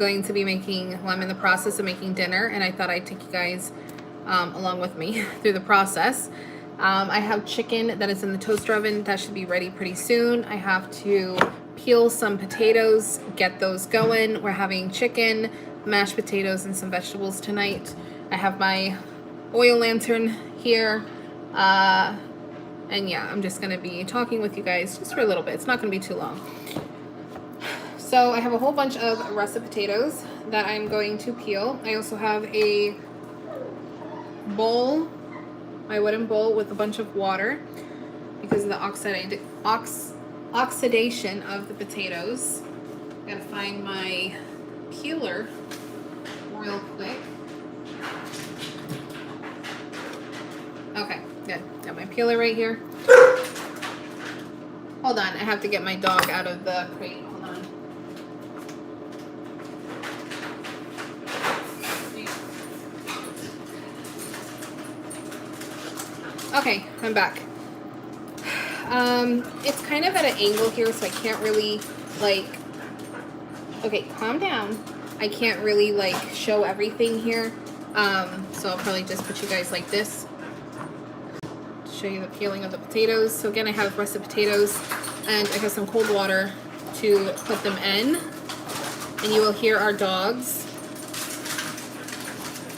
Going to be making, well, I'm in the process of making dinner, and I thought I'd take you guys along with me through the process. I have chicken that is in the toaster oven. That should be ready pretty soon. I have to peel some potatoes, get those going. We're having chicken, mashed potatoes, and some vegetables tonight. I have my oil lantern here. And yeah, I'm just going to be talking with you guys just for a little bit. It's not going to be too long. So I have a whole bunch of russet potatoes that I'm going to peel. I also have a bowl, my wooden bowl with a bunch of water because of the oxidation of the potatoes. Gotta find my peeler real quick. Okay, good. Got my peeler right here. Hold on, I have to get my dog out of the crate. Hold on. Okay, I'm back. It's kind of at an angle here, so I can't really, like, okay, calm down. I can't really, like, show everything here. So I'll probably just put you guys like this to show you the peeling of the potatoes. So again, I have russet potatoes, and I have some cold water to put them in. And you will hear our dogs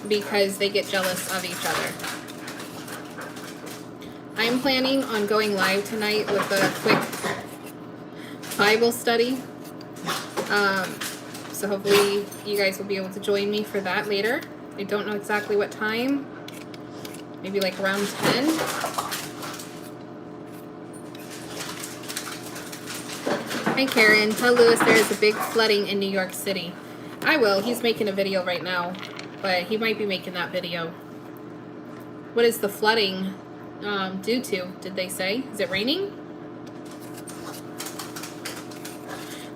because they get jealous of each other. I'm planning on going live tonight with a quick Bible study. So hopefully you guys will be able to join me for that later. I don't know exactly what time. Maybe like around 10. Hi Karen, tell Lewis there is a big flooding in New York City. I will. He's making a video right now, but he might be making that video. What is the flooding due to, did they say? Is it raining?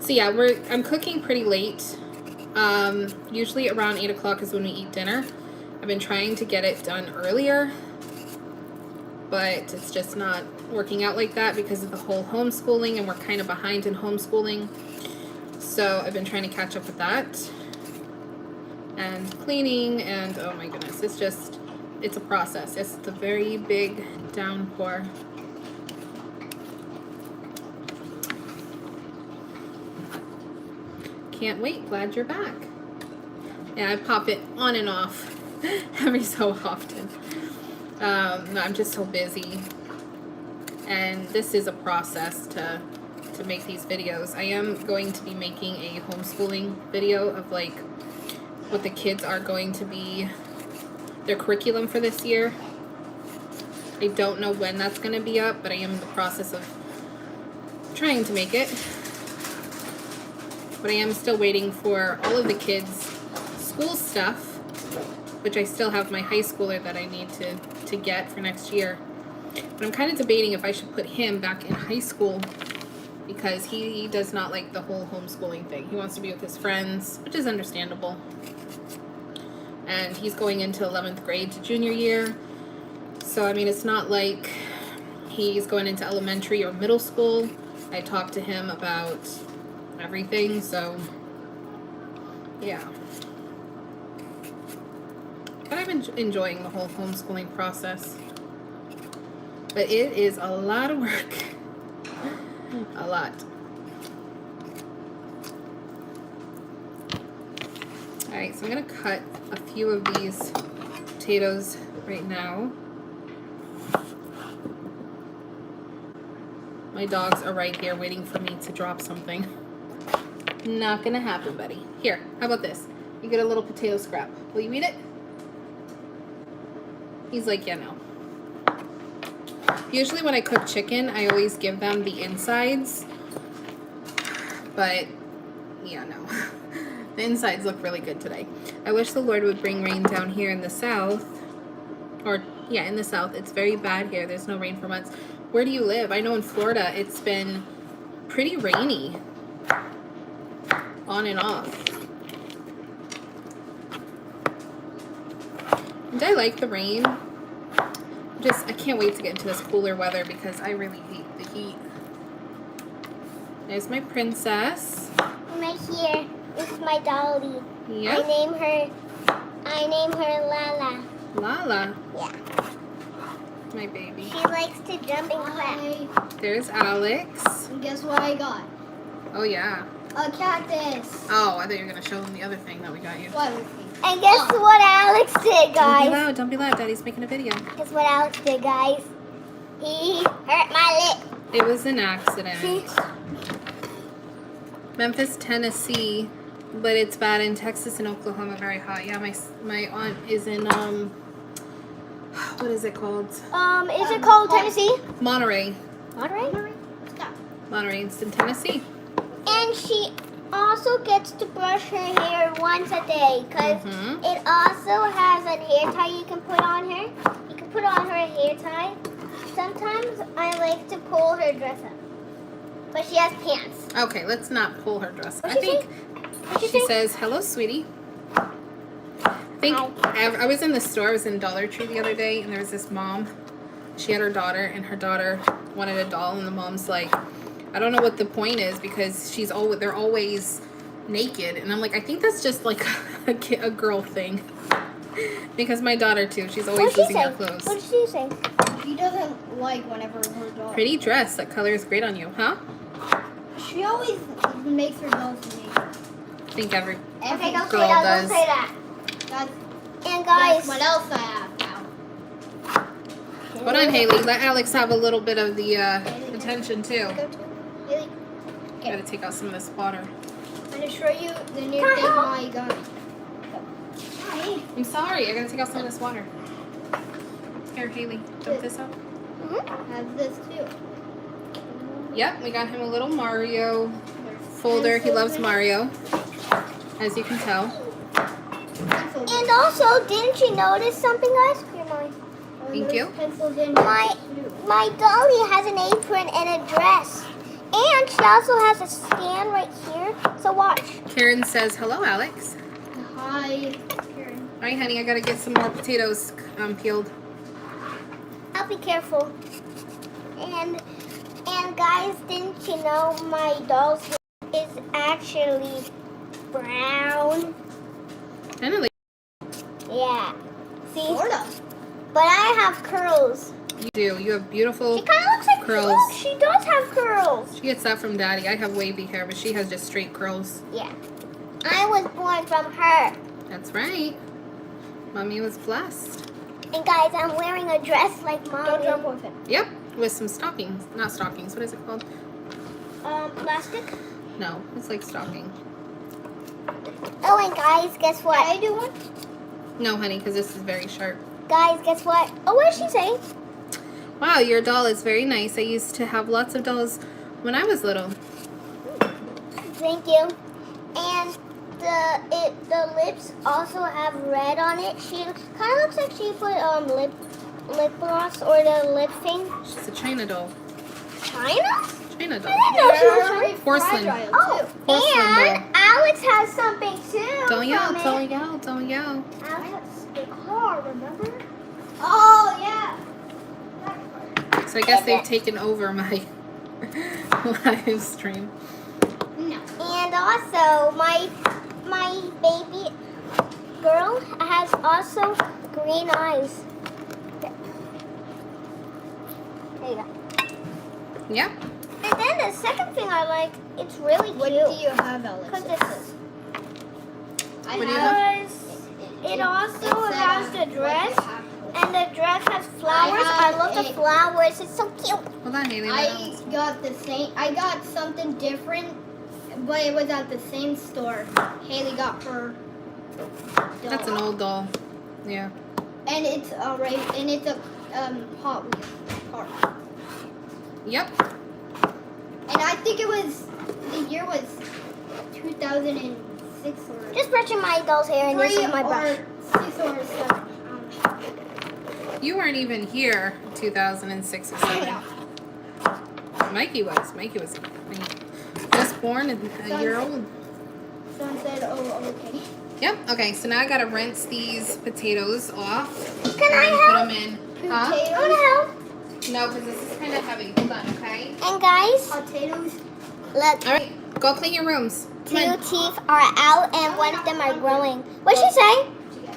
So yeah, I'm cooking pretty late. Usually around 8 o'clock is when we eat dinner. I've been trying to get it done earlier, but it's just not working out like that because of the whole homeschooling, and we're kind of behind in homeschooling. So I've been trying to catch up with that. And cleaning, and oh my goodness, it's a process. It's a very big downpour. Can't wait. Glad you're back. Yeah, I pop it on and off every so often. No, I'm just so busy. And this is a process to make these videos. I am going to be making a homeschooling video of like what the kids are going to be, their curriculum for this year. I don't know when that's going to be up, but I am in the process of trying to make it. But I am still waiting for all of the kids' school stuff, which I still have my high schooler that I need to get for next year. But I'm kind of debating if I should put him back in high school because he does not like the whole homeschooling thing. He wants to be with his friends, which is understandable. And he's going into 11th grade to junior year. So, I mean, it's not like he's going into elementary or middle school. I talked to him about everything, so yeah. But I've been enjoying the whole homeschooling process. But it is a lot of work. A lot. Alright, so I'm going to cut a few of these potatoes right now. My dogs are right here waiting for me to drop something. Not going to happen, buddy. Here, how about this? You get a little potato scrap. Will you eat it? He's like, yeah, no. Usually when I cook chicken, I always give them the insides. But, yeah, no. The insides look really good today. I wish the Lord would bring rain down here in the south. Or, yeah, in the south. It's very bad here. There's no rain for months. Where do you live? I know in Florida it's been pretty rainy. On and off. And I like the rain. I can't wait to get into this cooler weather because I really hate the heat. There's my princess. I'm right here. This is my dolly. Yep. I name her Lala. Lala, Yeah. my baby. She likes to jump and clap. There's Alex. And guess what I got? Oh, yeah. A cactus. Oh, I thought you were going to show them the other thing that we got you. What was it? And guess what Alex did, Don't be guys? loud. Don't be loud. Daddy's making a video. Guess what Alex did, guys? He hurt my lip. It was an accident. See? Memphis, Tennessee, but it's bad in Texas and Oklahoma. Very hot. Yeah, my aunt is in what is it called? Is it called Tennessee? Monterey. Monterey. Monterey. It's in Tennessee. And she also gets to brush her hair once a day because Mhm. it also has a hair tie you can put on her. You can put on her hair tie. Sometimes I like to pull her dress up, but she has pants. Okay, let's not pull her dress. What'd I she think What'd she say? says, "Hello, sweetie." I think I was in the store. I was in Dollar Tree the other day, and there was this mom. She had her daughter, and her daughter wanted a doll, and the mom's like, "I don't know what the point is because they're always naked," and I'm like, "I think that's just like a girl thing." Because my daughter too, she's always What'd she losing her say? clothes. What did she say? She doesn't like whenever her doll. Pretty dress. That color is great on you, huh? She always makes her dolls naked. I think every Okay, don't girl say that. does. Don't say that. That's, And guys, what else I have now. Hold on, Haley. Let Alex have a little bit of the attention too. Haley, Gotta take out some of this water. I'm going to show you the new thing I got. Hi. I'm sorry. I gotta take out some of this water. Here, Haley. Dump this out. Mhm. I have this too. Yep, we got him a little Mario folder. He loves Mario, as you can tell. And also, didn't you notice something, guys? Here, Molly. Thank you. Pencils in My dolly has an apron and a dress. And she also has a stand right here. So watch. Karen says, "Hello, Alex." Hi, Karen. All right, honey. I gotta get some more potatoes peeled. I'll be careful. And guys, didn't you know my doll's hair is actually brown? Finally, Yeah. See? Sort of. But I have curls. you do. You have beautiful. She kind of looks like Curls. Look, she does have curls. She gets that from Daddy. I have wavy hair, but she has just straight curls. Yeah. I was born from her. That's right. Mommy was blessed. And guys, I'm wearing a dress like Don't mommy. jump with it. Yep, with some stockings. Not stockings. What is it called? Plastic. No, it's like stocking. Oh, and guys, guess what? I do one. No, honey, because this is very sharp. Guys, guess what? Oh, what is she saying? Wow, your doll is very nice. I used to have lots of dolls when I was little. Thank you. And the lips also have red on it. She kind of looks like she put lip gloss or the lip thing. She's a China doll. China? China doll. I didn't know she was China. Porcelain. Fragile, Oh, too. Porcelain and Alex has something too. Don't yell, from it. don't yell, don't yell. Alex has the car, remember? Oh, yeah. So I guess they've taken over my live stream. No. And also, my baby girl has also green eyes. There you go. Yep. And then the second thing I like, it's really cute. What do you have, Alex? Because it's I What do you have. it also has the dress, I and the dress has flowers. I have love the a- flowers. It's so cute. Hold on, Haley. got the same. I got something different, but it was at the same store. Haley got her. That's an old doll. Yeah. And it's alright. And it's a Hot Wheels car. Yep. And I think it was the year was 2006 or Just brushing my doll's hair, and this is my brush. 6 or 7. You weren't even here in 2006 or 7. Mikey was. Mikey was just born and a year old. Someone said, "Oh, okay." Yep. Okay, so now I gotta rinse these potatoes off. Can I and help? put them in. Huh? I want to help. No, because this is kind of heavy. Hold on, okay? And guys, Potatoes. look. All right. Go clean your rooms. Come Two on. teeth are out and one of them are growing. What'd she say?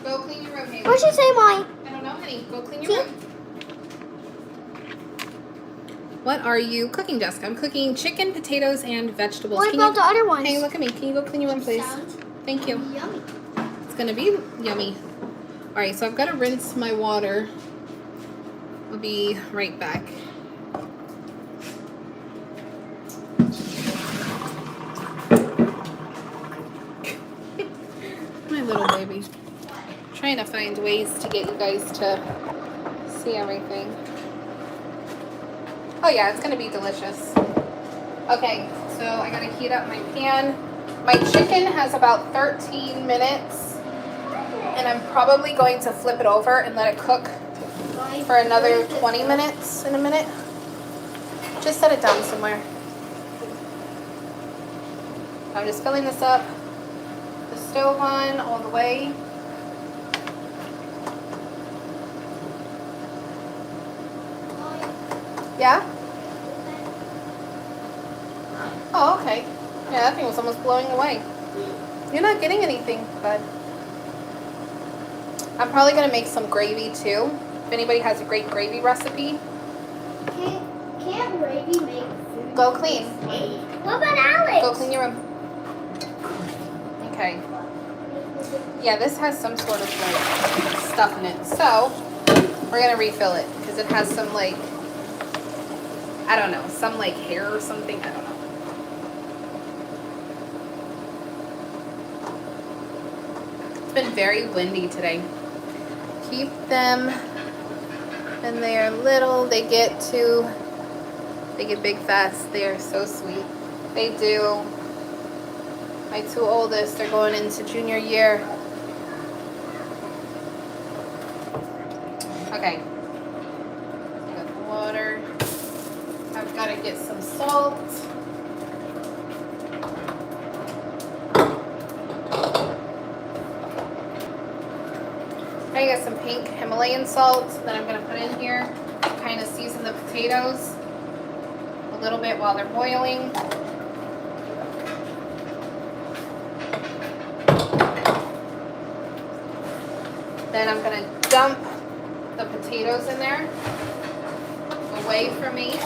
Go clean your room, Haley. What'd she say, Molly? I don't know, honey. Go clean your See? room. What are you cooking, Jessica? I'm cooking chicken, potatoes, and vegetables. What Can about the you, other ones? hey, look at me. Can you go clean your room, please? Sounds Thank you. yummy. It's gonna be yummy. All right, so I've got to rinse my water. I'll be right back. My little baby. Trying to find ways to get you guys to see everything. Oh yeah, it's gonna be delicious. Okay, so I gotta heat up my pan. My chicken has about 13 minutes, and I'm probably going to flip it over and let it cook for another 20 minutes in a minute. Just set it down somewhere. I'm just filling this up. The stove on all the way. Yeah? Oh, okay. Yeah, that thing was almost blowing away. You're not getting anything, bud. I'm probably gonna make some gravy too. If anybody has a great gravy recipe, Can't gravy make food? go clean. What about Alex? Go clean your room. Okay. Yeah, this has some sort of like stuff in it. So we're gonna refill it because it has some like, I don't know, some like hair or something. I don't know. It's been very windy today. Keep them when they are little. They get big fast. They are so sweet. They do. My two oldest are going into junior year. Okay. Got the water. I've got to get some salt. I got some pink Himalayan salt that I'm going to put in here. Kind of season the potatoes a little bit while they're boiling. Then I'm going to dump the potatoes in there, away from me.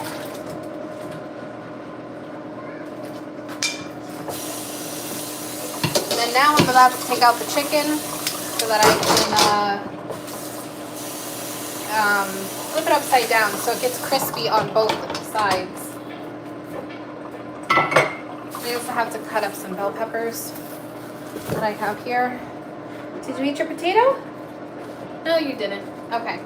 And then now I'm about to take out the chicken so that I can flip it upside down so it gets crispy on both sides. I also have to cut up some bell peppers that I have here. Did you eat your potato? No, you didn't. Okay.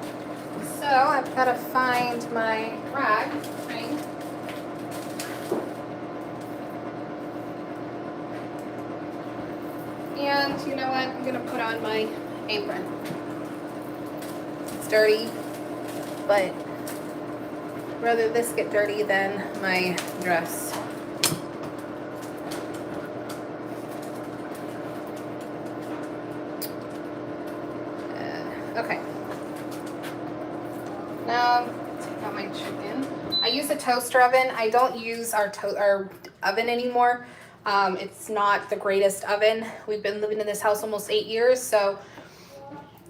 So I've got to find my rag thing. And you know what? I'm going to put on my apron. It's dirty, but rather this get dirty than my dress. Okay. Now, take out my chicken. I use a toaster oven. I don't use our oven anymore. It's not the greatest oven. We've been living in this house almost 8 years, so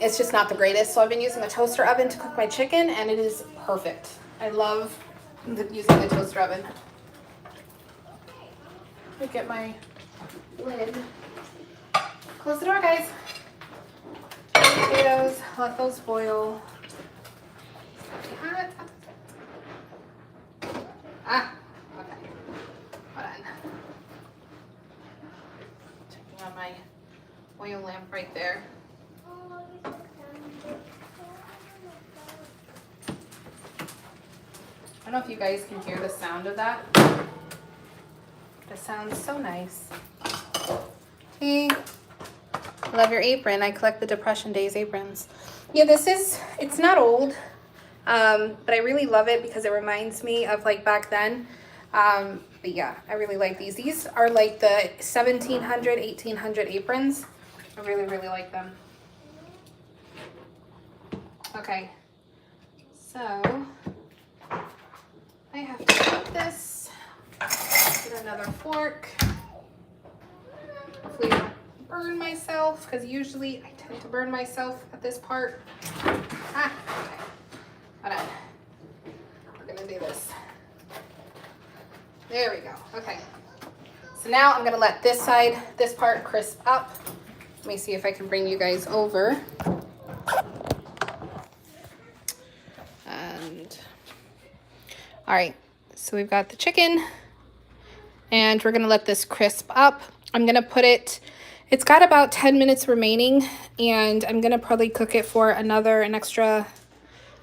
it's just not the greatest. So I've been using a toaster oven to cook my chicken, and it is perfect. I love using the toaster oven. Let me get my lid. Close the door, guys. Potatoes, let those boil. Ah, okay. Hold on. Checking on my oil lamp right there. I don't know if you guys can hear the sound of that. It sounds so nice. Hey. Love your apron. I collect the Depression Days aprons. Yeah, it's not old, but I really love it because it reminds me of like back then. But yeah, I really like these. These are like the 1700, 1800 aprons. I really, really like them. Okay, so I have to put this, get another fork. Hopefully I don't burn myself, because usually I tend to burn myself at this part. Okay. Hold on. We're gonna do this. There we go. Okay. So now I'm gonna let this part crisp up. Let me see if I can bring you guys over. And all right, so we've got the chicken and we're gonna let this crisp up. I'm gonna put it, it's got about 10 minutes remaining and I'm gonna probably cook it for an extra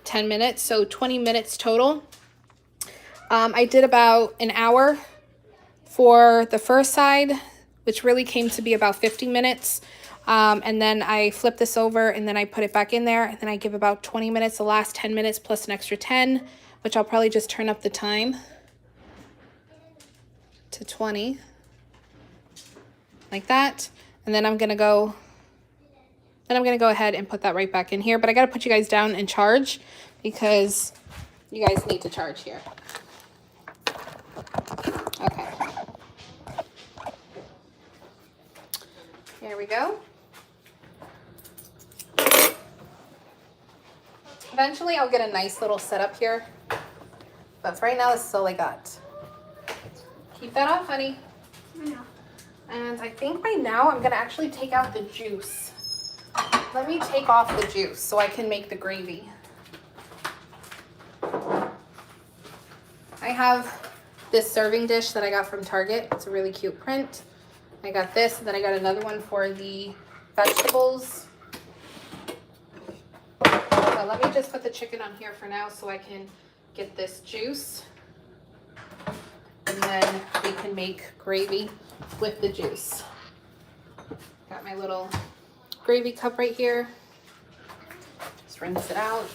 10 minutes, so 20 minutes total. I did about an hour for the first side, which really came to be about 50 minutes. And then I flip this over and then I put it back in there and then I give about 20 minutes, the last 10 minutes plus an extra 10, which I'll probably just turn up the time to 20, like that. And then I'm gonna go ahead and put that right back in here. But I gotta put you guys down and charge because you guys need to charge here. Okay. Here we go. Eventually I'll get a nice little setup here, but for right now this is all I got. Keep that off, honey. No. And I think by now I'm gonna actually take out the juice. Let me take off the juice so I can make the gravy. I have this serving dish that I got from Target. It's a really cute print. I got this, and then I got another one for the vegetables. So let me just put the chicken on here for now so I can get this juice. And then we can make gravy with the juice. Got my little gravy cup right here. Just rinse it out.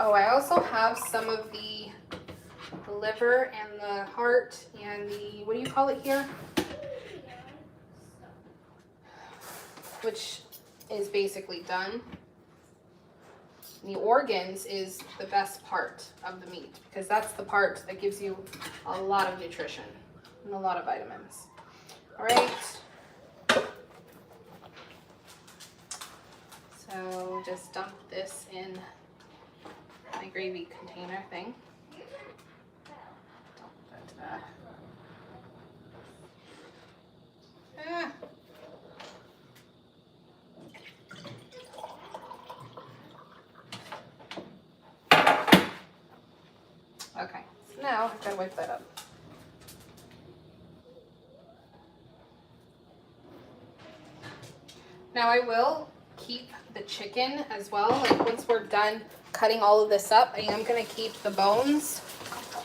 Oh, I also have some of the liver and the heart and the, what do you call it here? Which is basically done. And the organs is the best part of the meat because that's the part that gives you a lot of nutrition and a lot of vitamins. All right. So just dump this in my gravy container thing. Okay, so now I've got to wipe that up. Now I will keep the chicken as well. Like once we're done cutting all of this up, I am going to keep the bones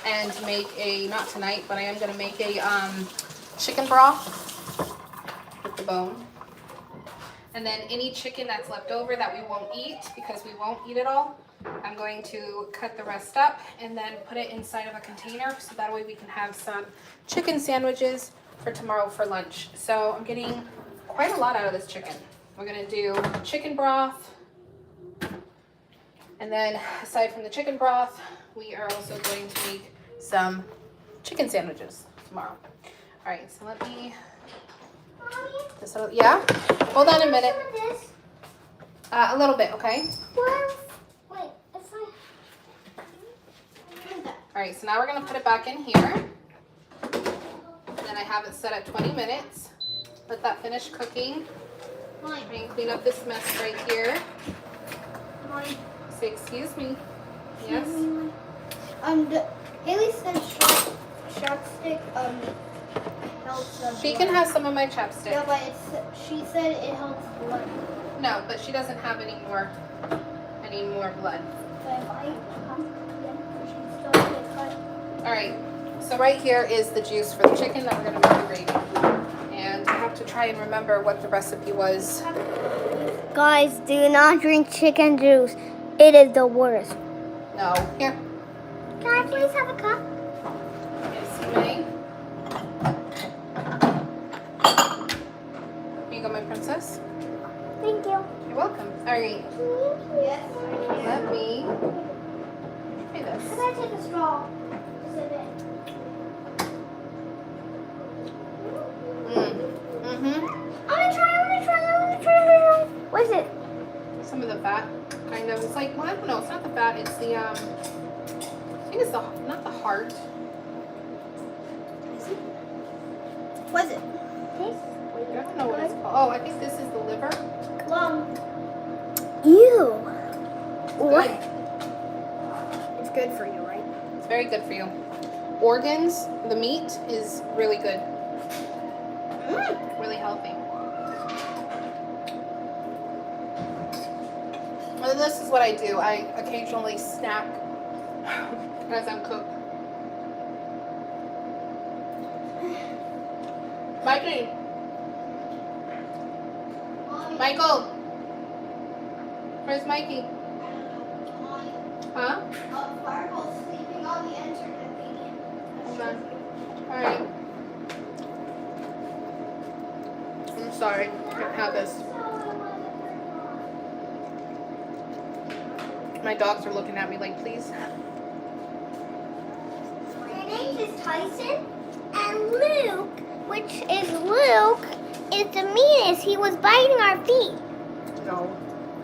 and make a, not tonight, but I am going to make a chicken broth with the bone. And then any chicken that's left over that we won't eat, because we won't eat it all, I'm going to cut the rest up and then put it inside of a container so that way we can have some chicken sandwiches for tomorrow for lunch. So I'm getting quite a lot out of this chicken. We're going to do chicken broth. And then aside from the chicken broth, we are also going to make some chicken sandwiches tomorrow. All right, so let me, yeah, hold on a minute. A little bit, okay? Wait, it's like... All right, so now we're gonna put it back in here. And then I have it set at 20 minutes. Let that finish cooking. And clean up this mess right here. Say excuse me. Yes? Haley said chopstick helps. She can have some of my chapstick. Yeah, but she said it helps blood. No, but she doesn't have any more blood. All right, so right here is the juice for the chicken that we're gonna make the gravy. And I have to try and remember what the recipe was. Guys, do not drink chicken juice. It is the worst. No, here. Can I please have a cup? Yes, you may. Here you go, my princess. Thank you. You're welcome. All right, Yes, I can. let me try Can this. I take a straw? Just a bit. Mm-hmm. I wanna try. What is it? Some of the fat, kind of. It's like, well, I don't know. It's not the fat. It's the, I think it's the, not the heart. What is it? I don't know what it's called. Oh, I think this is the liver. Ew. What? It's good for you, right? It's very good for you. Organs, the meat is really good. Really healthy. Well, this is what I do. I occasionally snack as I'm cooked. Mikey. Michael. Where's Mikey? Huh? Fireball's sleeping on the internet. Hold on. Alright. I'm sorry. Can't have this. My dogs are looking at me like, please. Their names is Tyson and Luke, which is Luke, is the meanest. He was biting our feet. No.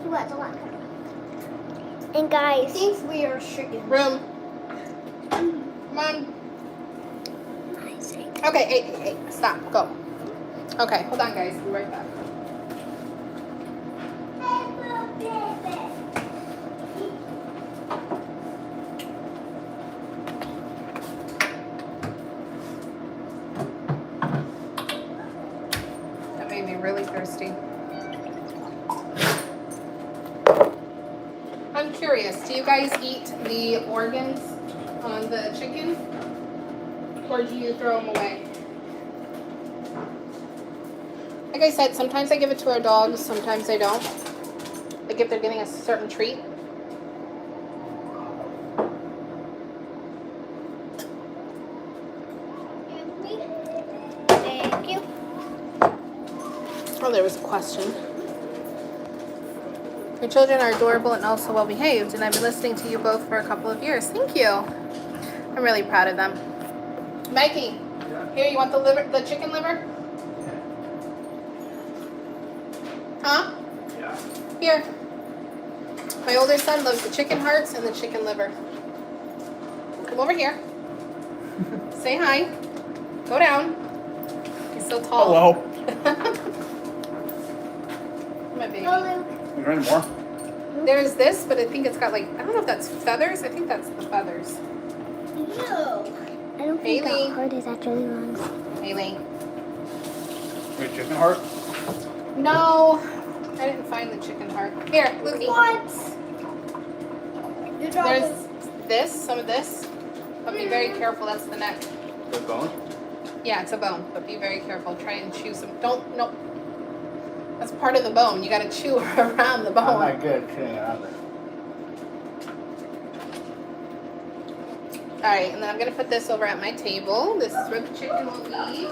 He was a lot. And guys, Thinks we are chickens. Room. Come on. Okay, hey, stop. Go. Okay, hold on, guys. Be right back. That made me really thirsty. I'm curious, do you guys eat the organs on the chicken? Or do you throw them away? Like I said, sometimes I give it to our dogs, sometimes I don't. Like if they're getting a certain treat. thank you. Oh, there was a question. Your children are adorable and also well behaved, and I've been listening to you both for a couple of years. Thank you. I'm really proud of them. Mikey, here, you want the liver, the chicken liver? Huh? Yeah. Here. My older son loves the chicken hearts and the chicken liver. Come over here. Say hi. Go down. He's so tall. Hello. My baby. Go, Luke. Is there any more? There's this, but I think it's got like, I don't know if that's feathers. I think that's the feathers. Ew. I don't think Haley. the heart is actually lungs. Haley. Wait, chicken heart? No, I didn't find the chicken heart. Here, Lukey. What? You dropped There's this, some of this. But be very careful, that's the neck. The bone? Yeah, it's a bone, but be very careful. Try and chew some. Don't, no. That's part of the bone. You gotta chew around the I'm bone. not good at chewing it out there. Alright, and then I'm gonna put this over at my table. This is where the chicken will be.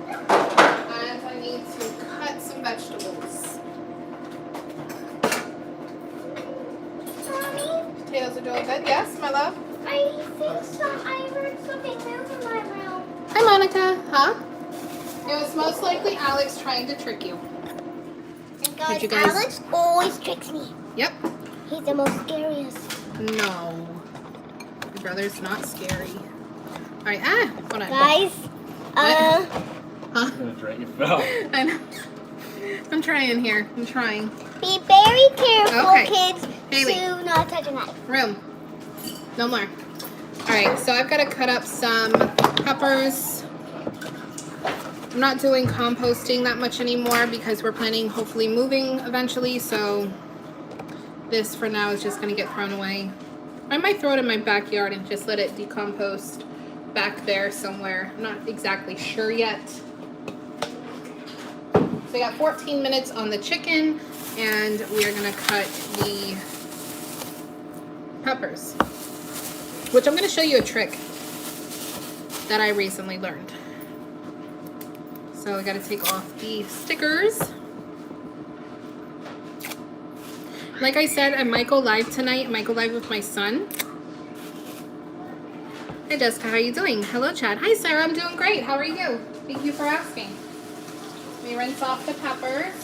And I need to cut some vegetables. Mommy, Potatoes are doing good. Yes, my love? I heard something move in my room. Hi, Monica. Huh? It was most likely Alex trying to trick you. And guys, you guys- Alex always tricks me. Yep. He's the most scariest. No. Your brother's not scary. Alright, hold on. Guys, Huh? I'm gonna drink your fell. I know. I'm trying here. I'm trying. be very careful, Okay. kids, Haley. to not touch a knife. Room. No more. Alright, so I've got to cut up some peppers. I'm not doing composting that much anymore because we're planning hopefully moving eventually, so this for now is just going to get thrown away. I might throw it in my backyard and just let it decompose back there somewhere. I'm not exactly sure yet. So we got 14 minutes on the chicken, and we are going to cut the peppers, which I'm going to show you a trick that I recently learned. So I got to take off the stickers. Like I said, I might go live tonight. I might go live with my son. Hi Jessica, how are you doing? Hello Chad. Hi Sarah, I'm doing great. How are you? Thank you for asking. We rinse off the peppers.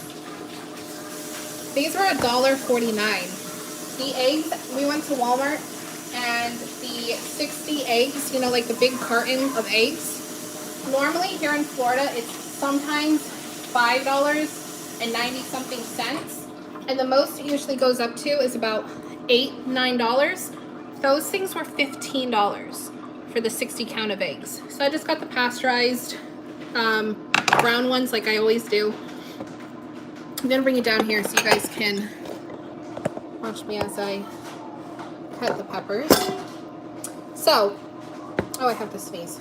These were $1.49. The eggs, we went to Walmart and the 60 eggs, you know, like the big carton of eggs. Normally here in Florida, it's sometimes $5.90 something cents. And the most it usually goes up to is about $8, $9. Those things were $15 for the 60 count of eggs. So I just got the pasteurized brown ones like I always do. I'm gonna bring it down here so you guys can watch me as I cut the peppers. So, oh, I have to sneeze.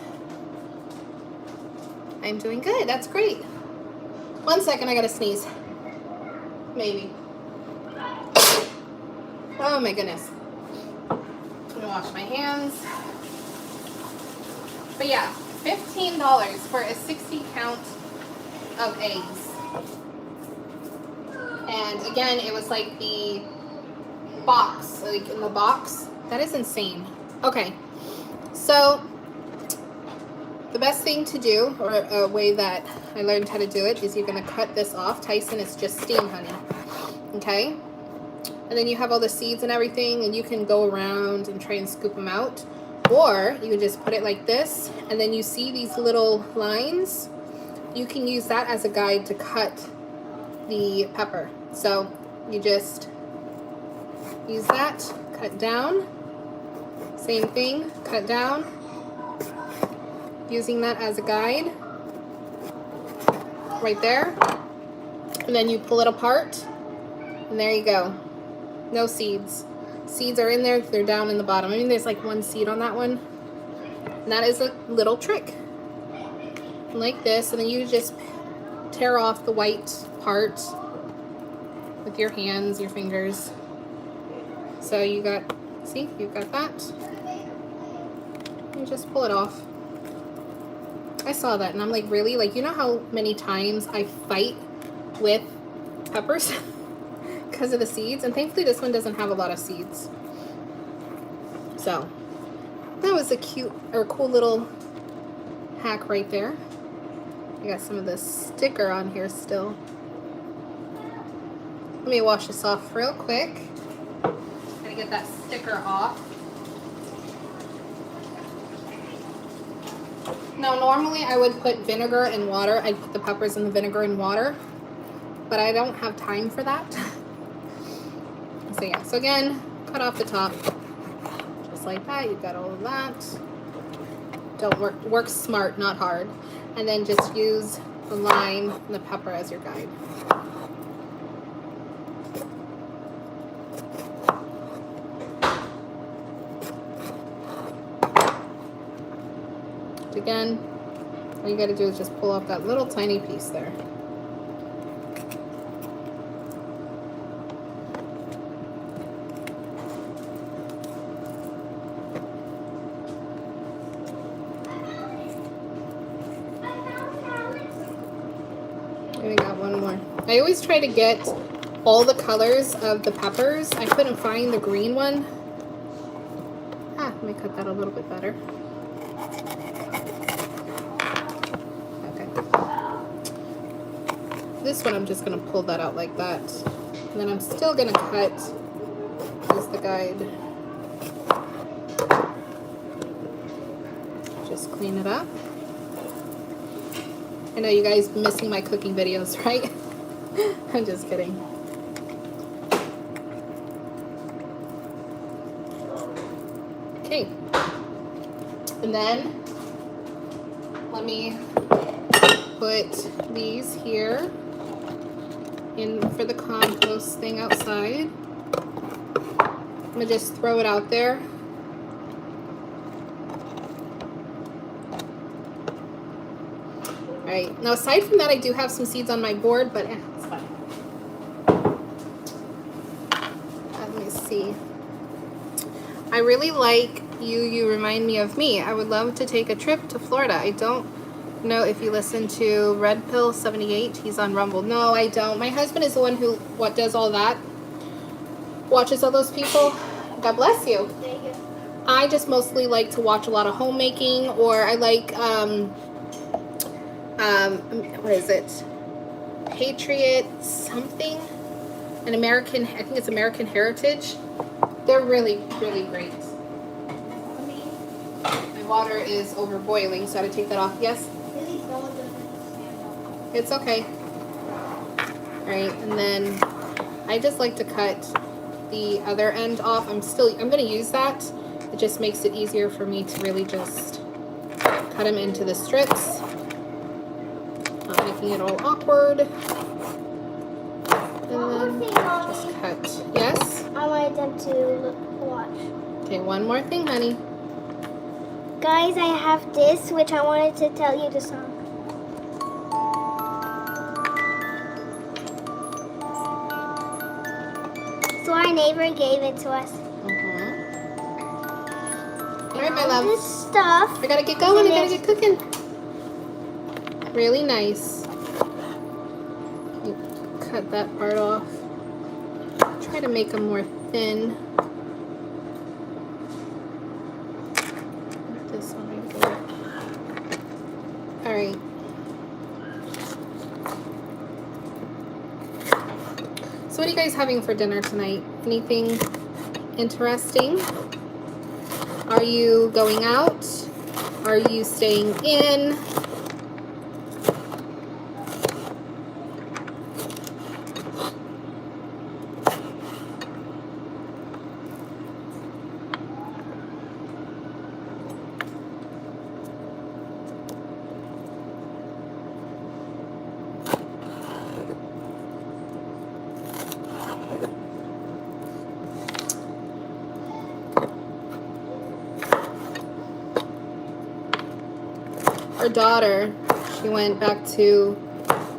I'm doing good, that's great. 1 second, I gotta sneeze. Maybe. Oh my goodness. I'm gonna wash my hands. But yeah, $15 for a 60 count of eggs. And again, it was like the box, like in the box. That is insane. Okay, so the best thing to do, or a way that I learned how to do it, is you're gonna cut this off. Tyson, it's just steam, honey. Okay? And then you have all the seeds and everything, and you can go around and try and scoop them out. Or you can just put it like this, and then you see these little lines. You can use that as a guide to cut the pepper. So you just use that, cut down, same thing, cut down, using that as a guide right there, and then you pull it apart, and there you go. No seeds. Seeds are in there, they're down in the bottom. I mean, there's like one seed on that one, and that is a little trick. Like this, and then you just tear off the white part with your hands, your fingers. So you got, see, you've got that. You just pull it off. I saw that and I'm like, really? Like, you know how many times I fight with peppers because of the seeds? And thankfully this one doesn't have a lot of seeds. So that was a cute or cool little hack right there. I got some of the sticker on here still. Let me wash this off real quick. Gotta get that sticker off. Now, normally I would put vinegar and water. I'd put the peppers in the vinegar and water, but I don't have time for that. So yeah, so again, cut off the top. Just like that, you've got all of that. Don't work smart, not hard. And then just use the lime and the pepper as your guide. Again, all you gotta do is just pull off that little tiny piece there. We got one more. I always try to get all the colors of the peppers. I couldn't find the green one. Let me cut that a little bit better. Okay. This one I'm just gonna pull that out like that. And then I'm still gonna cut as the guide. Just clean it up. I know you guys missing my cooking videos, right? I'm just kidding. Okay. And then let me put these here in for the compost thing outside. I'm gonna just throw it out there. Right. Now, aside from that, I do have some seeds on my board, but it's fine. Let me see. I really like you. You remind me of me. I would love to take a trip to Florida. I don't know if you listen to Red Pill 78. He's on Rumble. No, I don't. My husband is the one who does all that. Watches all those people. God bless you. Thank you. I just mostly like to watch a lot of homemaking, or I like what is it? Patriot something. An American, I think it's American Heritage. They're really, really great. My water is over boiling, so I had to take that off. Yes? Really bowl doesn't stand up. It's okay. Alright, and then I just like to cut the other end off. I'm gonna use that. It just makes it easier for me to really just cut them into the strips. Not making it all awkward. And then just cut. Yes? I wanted them to watch. Okay, one more thing, honey. Guys, I have this, which I wanted to tell you the song. So our neighbor gave it to us. Alright, my All love. this stuff. I gotta get going. I gotta get cooking. Really nice. You cut that part off. Try to make them more thin. This one right there. Alright. So what are you guys having for dinner tonight? Anything interesting? Are you going out? Are you staying in? Her daughter, she went back to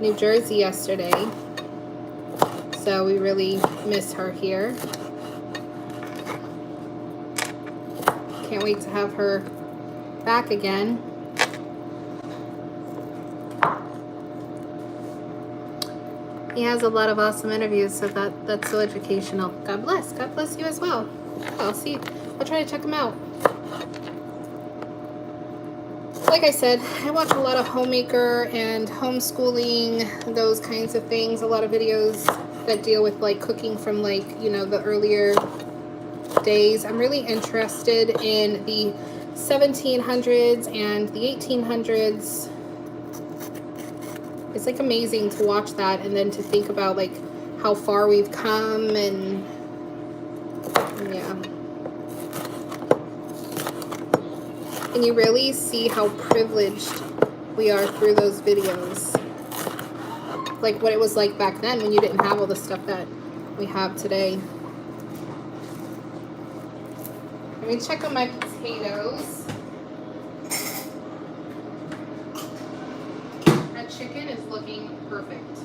New Jersey yesterday, so we really miss her here. Can't wait to have her back again. He has a lot of awesome interviews, so that's so educational. God bless. God bless you as well. I'll try to check them out. Like I said, I watch a lot of homemaker and homeschooling, those kinds of things. A lot of videos that deal with like cooking from like, you know, the earlier days. I'm really interested in the 1700s and the 1800s. It's like amazing to watch that and then to think about like how far we've come and yeah. And you really see how privileged we are through those videos. Like what it was like back then when you didn't have all the stuff that we have today. Let me check on my potatoes. That chicken is looking perfect.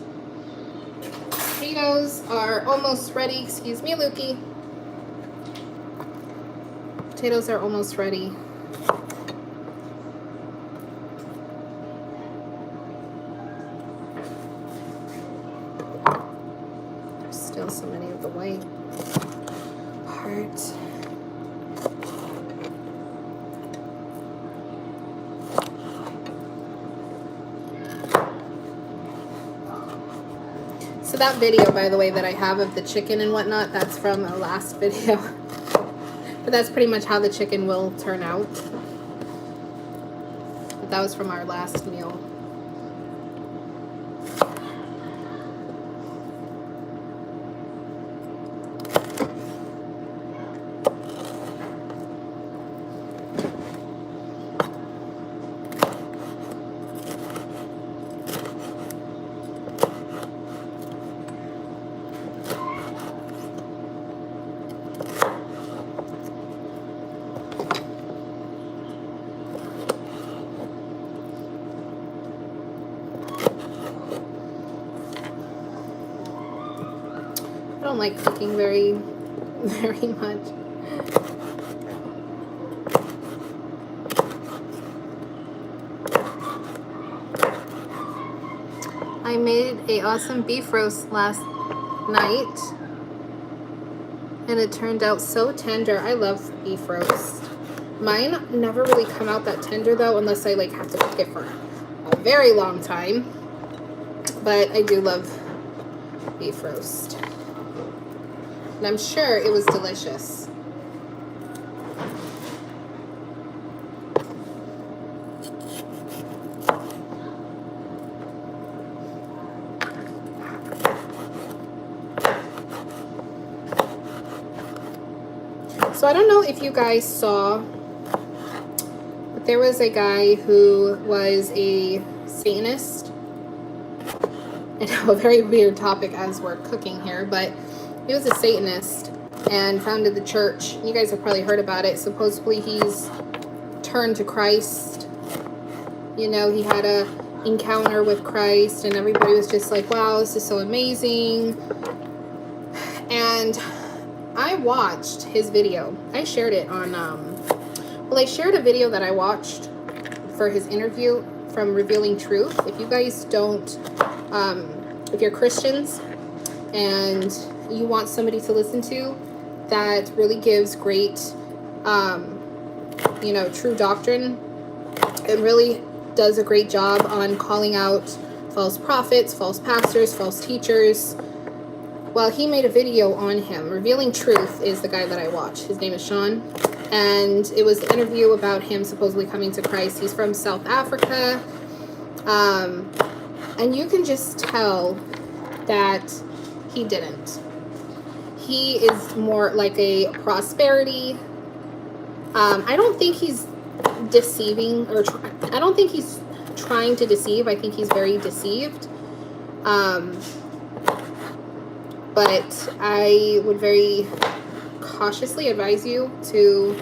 Potatoes are almost ready. Excuse me, Lukey. Potatoes are almost ready. So many of the white part. So that video, by the way, that I have of the chicken and whatnot, that's from a last video. But that's pretty much how the chicken will turn out. But that was from our last meal. I don't like cooking very much. I made a awesome beef roast last night and it turned out so tender. I love beef roast. Mine never really come out that tender though, unless I like have to cook it for a very long time. But I do love beef roast. And I'm sure it was delicious. So I don't know if you guys saw, but there was a guy who was a Satanist. I know, a very weird topic as we're cooking here, but he was a Satanist and founded the church. You guys have probably heard about it. Supposedly he's turned to Christ. You know, he had a encounter with Christ and everybody was just like, wow, this is so amazing. And I watched his video. I shared it on, I shared a video that I watched for his interview from Revealing Truth. If you guys don't, if you're Christians and you want somebody to listen to that really gives great, you know, true doctrine, it really does a great job on calling out false prophets, false pastors, false teachers. Well, he made a video on him. Revealing Truth is the guy that I watched. His name is Sean. And it was an interview about him supposedly coming to Christ. He's from South Africa. And you can just tell that he didn't. He is more like a prosperity. I don't think he's deceiving, or I don't think he's trying to deceive. I think he's very deceived. But I would very cautiously advise you to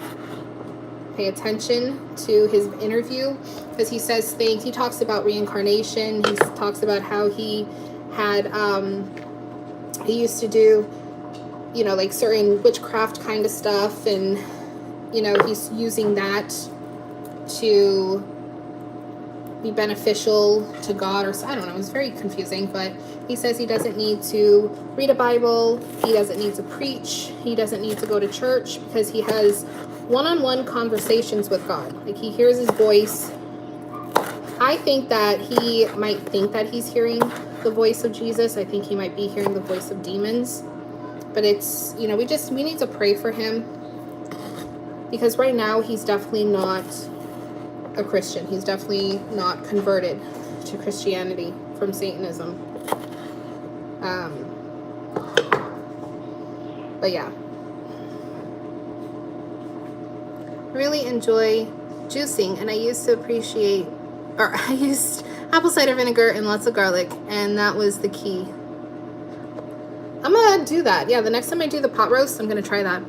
pay attention to his interview, because he says things. He talks about reincarnation. He talks about how he had, he used to do, you know, like certain witchcraft kind of stuff, and, you know, he's using that to be beneficial to God, or I don't know, it's very confusing. But he says he doesn't need to read a Bible, he doesn't need to preach, he doesn't need to go to church, because he has one-on-one conversations with God. Like, he hears his voice. I think that he might think that he's hearing the voice of Jesus. I think he might be hearing the voice of demons. But it's, you know, we need to pray for him, because right now he's definitely not a Christian. He's definitely not converted to Christianity from Satanism. But yeah, really enjoy juicing, and I used apple cider vinegar and lots of garlic, and that was the key. I'm gonna do that. Yeah, the next time I do the pot roast, I'm gonna try that.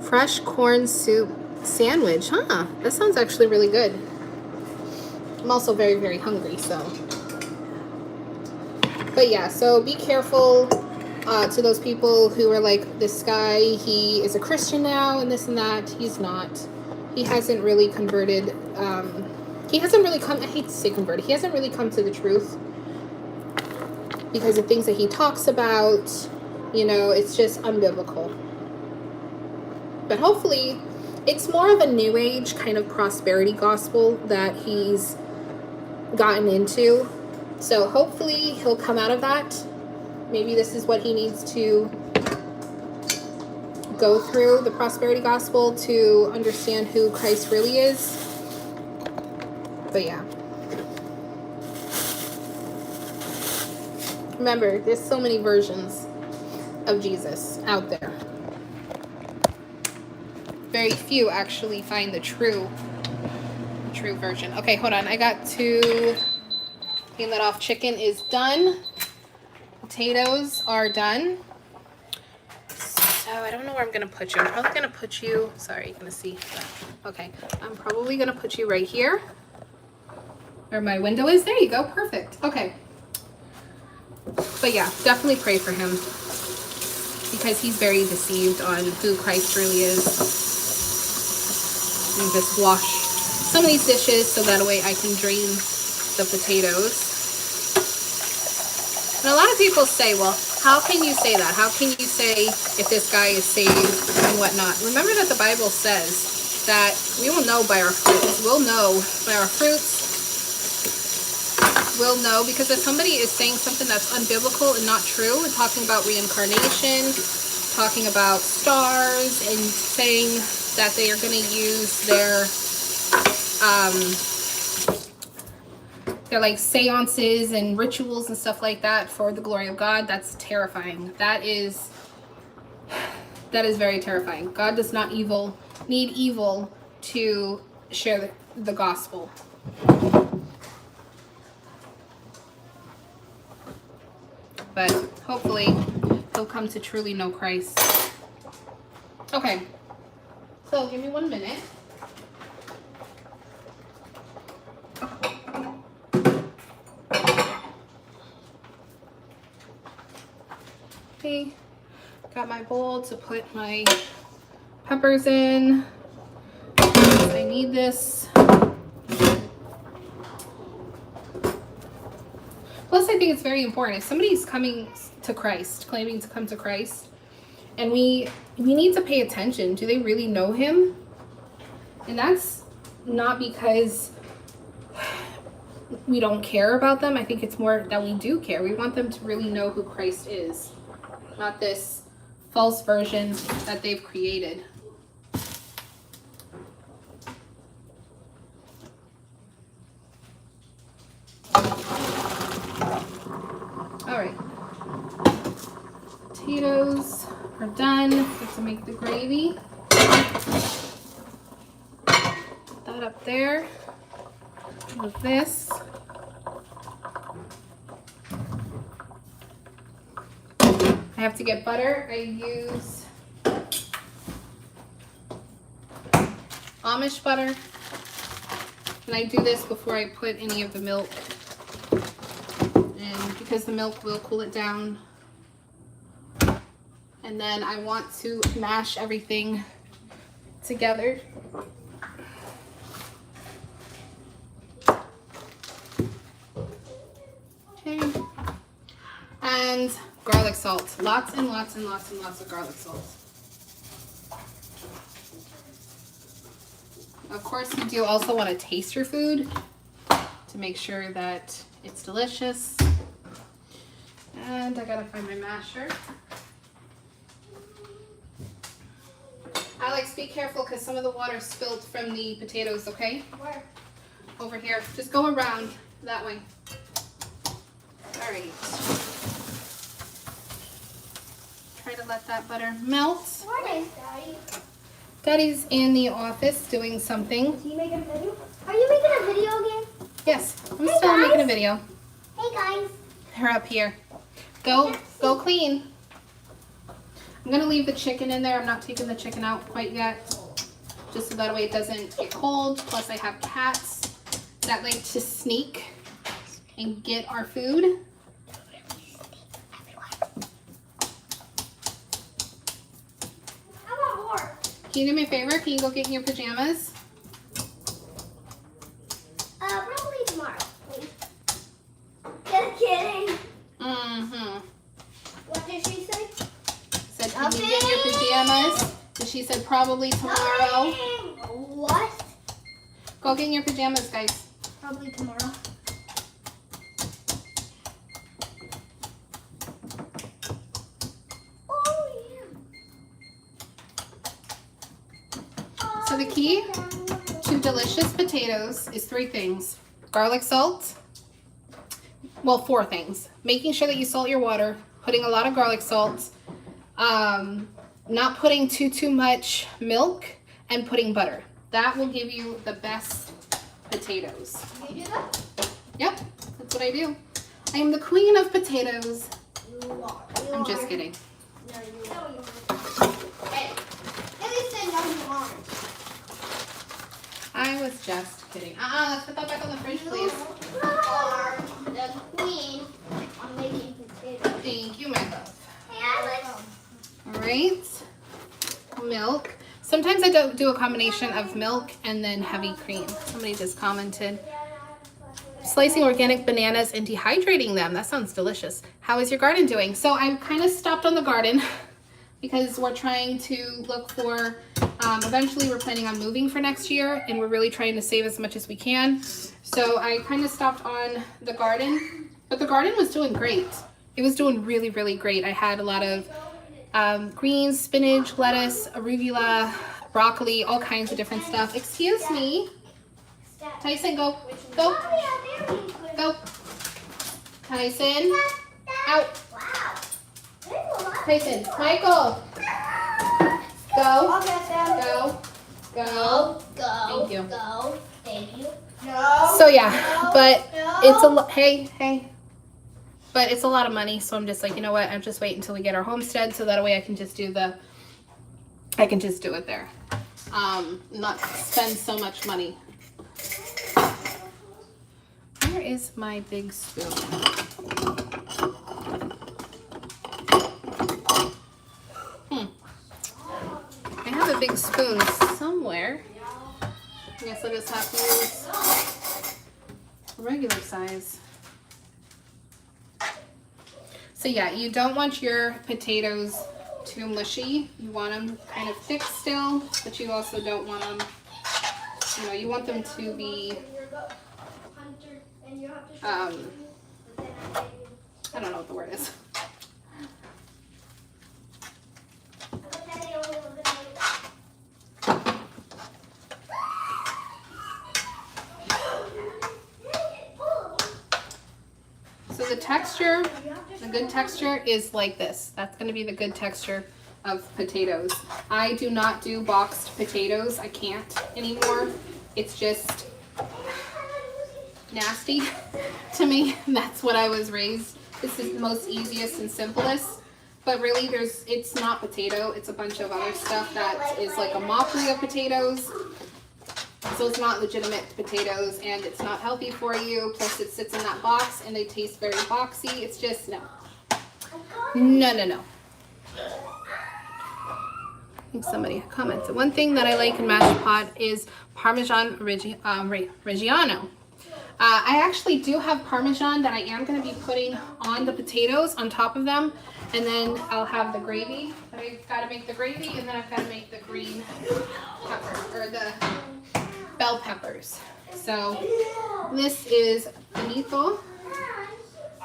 Fresh corn soup sandwich, huh? That sounds actually really good. I'm also very, very hungry, so. But yeah, so be careful to those people who are like, this guy, he is a Christian now and this and that. He's not. He hasn't really converted. He hasn't really come, I hate to say converted, he hasn't really come to the truth, because the things that he talks about, you know, it's just unbiblical. But hopefully, it's more of a new age kind of prosperity gospel that he's gotten into. So hopefully he'll come out of that. Maybe this is what he needs to go through, the prosperity gospel, to understand who Christ really is. But yeah. Remember, there's so many versions of Jesus out there. Very few actually find the true version. Okay, hold on. I got to clean that off. Chicken is done. Potatoes are done. So I don't know where I'm gonna put you. I'm probably gonna put you, sorry, you're gonna see. Okay, I'm probably gonna put you right here, where my window is. There you go, perfect. Okay. But yeah, definitely pray for him, because he's very deceived on who Christ really is. And just wash some of these dishes so that way I can drain the potatoes. And a lot of people say, well, how can you say that? How can you say if this guy is saved and whatnot? Remember that the Bible says that we will know by our fruits. We'll know by our fruits will know, because if somebody is saying something that's unbiblical and not true, and talking about reincarnation, talking about stars, and saying that they are going to use their like seances and rituals and stuff like that for the glory of God, that's terrifying. That is very terrifying. God does not need evil to share the gospel. But hopefully he'll come to truly know Christ. Okay, so give me 1 minute. Okay, got my bowl to put my peppers in. I need this. Plus, I think it's very important. If somebody's coming to Christ, claiming to come to Christ, and we need to pay attention. Do they really know him? And that's not because we don't care about them. I think it's more that we do care. We want them to really know who Christ is, not this false version that they've created. All right, potatoes are done. Get to make the gravy. Put that up there. With this. I have to get butter. I use Amish butter. And I do this before I put any of the milk. And because the milk will cool it down. And then I want to mash everything together. Okay. And garlic salt. Lots and lots and lots and lots of garlic salt. Of course, you do also want to taste your food to make sure that it's delicious. And I gotta find my masher. Alex, be careful because some of the water spilled from the potatoes, okay? Where? Over here. Just go around that way. All right. Try to let that butter melt. Where is Daddy? Daddy's in the office doing something. Is he making a video? Are you making a video again? Yes, I'm Hey, still making a guys. video. Hey guys. Her up here. Go clean. I'm gonna leave the chicken in there. I'm not taking the chicken out quite yet, just so that way it doesn't get cold. Plus, I have cats that like to sneak and get our food. I want more. Can you do me a favor? Can you go get in your pajamas? Probably tomorrow, please. Just kidding. Mm-hmm. What did she say? Said, can you get in your pajamas? And she said, probably tomorrow. What? Go get in your pajamas, guys. Probably tomorrow. Oh yeah. So the key to delicious potatoes is 3 things. Garlic salt. Well, 4 things. Making sure that you salt your water. Putting a lot of garlic salt. Not putting too much milk. And putting butter. That will give you the best potatoes. You do that? Yep, that's what I do. I am the queen of potatoes. You are. I'm just kidding. No, you are. Hey, at least say no, you aren't. I was just kidding. Let's put that back on the fridge, please. You are the queen on making potatoes. Thank you, my love. Hey Alex. All right. Milk. Sometimes I do a combination of milk and then heavy cream. Somebody just commented. Slicing organic bananas and dehydrating them. That sounds delicious. How is your garden doing? So I've kind of stopped on the garden because we're trying to look for, eventually we're planning on moving for next year, and we're really trying to save as much as we can. So I kind of stopped on the garden, but the garden was doing great. It was doing really, really great. I had a lot of greens, spinach, lettuce, arugula, broccoli, all kinds of different stuff. Excuse me. Tyson, go. Go. Go. Tyson. Out. Tyson. Michael. Go. Go. Go. Thank you. Go. Thank you. No. So yeah, but it's a lot. Hey. But it's a lot of money, so I'm just like, you know what? I'm just wait until we get our homestead, so that way I can just do it there. Not spend so much money. Where is my big spoon? I have a big spoon somewhere. I guess I just have to use a regular size. So yeah, you don't want your potatoes too mushy. You want them kind of thick still, but you also don't want them, you want them to be, I don't know what the word is. So the texture, the good texture is like this. That's going to be the good texture of potatoes. I do not do boxed potatoes. I can't anymore. It's just nasty to me. That's what I was raised. This is the most easiest and simplest. But really, it's not potato. It's a bunch of other stuff that is like a mockery of potatoes. So it's not legitimate potatoes, and it's not healthy for you. Plus it sits in that box and they taste very boxy. It's just no. I think somebody commented. One thing that I like in mashed pot is Parmesan Reggiano. I actually do have Parmesan that I am going to be putting on the potatoes on top of them. And then I'll have the gravy. But I've got to make the gravy, and then I've got to make the green pepper, or the bell peppers. So this is bonito.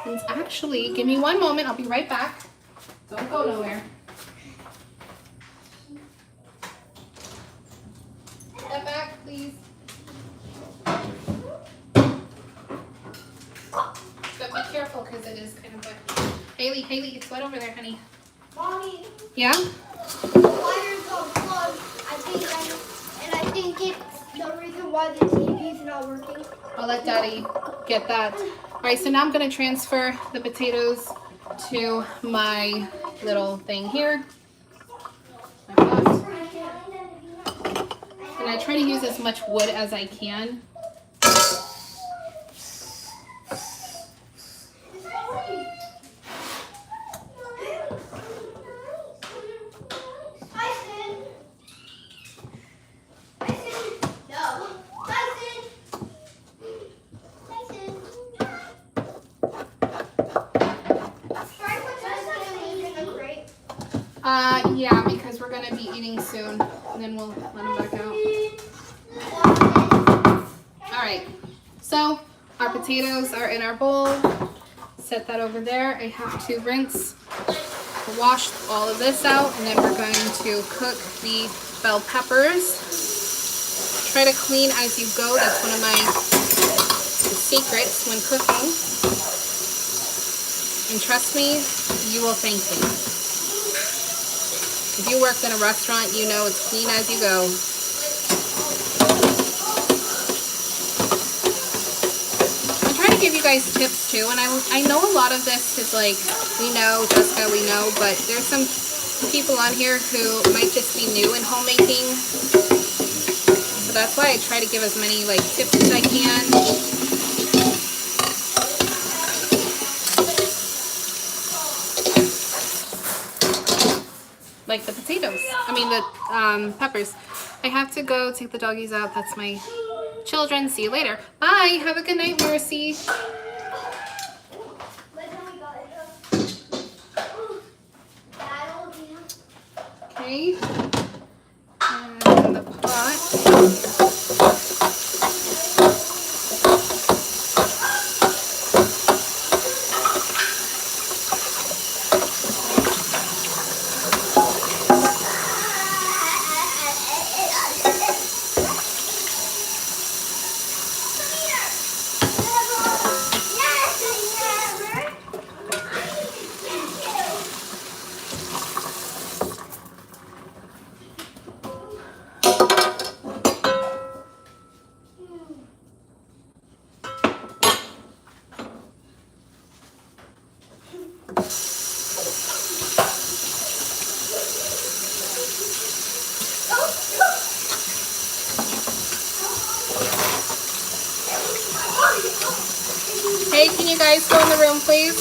It's actually, give me one moment, I'll be right back. Don't go nowhere. Step back, please. But be careful because it is kind of wet. Haley, it's wet over there, honey. Mommy, Yeah? the wire's unplugged. I think it's the reason why the TV's not working. I'll let Daddy get that. All right, so now I'm going to transfer the potatoes to my little thing here. Like that. And I try to use as much wood as I can. Yeah, because we're gonna be eating soon, and then we'll let them back out. All right, so our potatoes are in our bowl. Set that over there. I have to wash all of this out, and then we're going to cook the bell peppers. Try to clean as you go. That's one of my secrets when cooking. And trust me, you will thank me. If you worked in a restaurant, you know it's clean as you go. I'm trying to give you guys tips too, and I know a lot of this is like, we know, Jessica, we know, but there's some people on here who might just be new in homemaking. So that's why I try to give as many like tips as I can. Like the potatoes, the peppers. I have to go take the doggies out. That's my children. See you later. Bye. Have a good night, Mercy. away. And the pot. Hey, can you guys go in the room, please?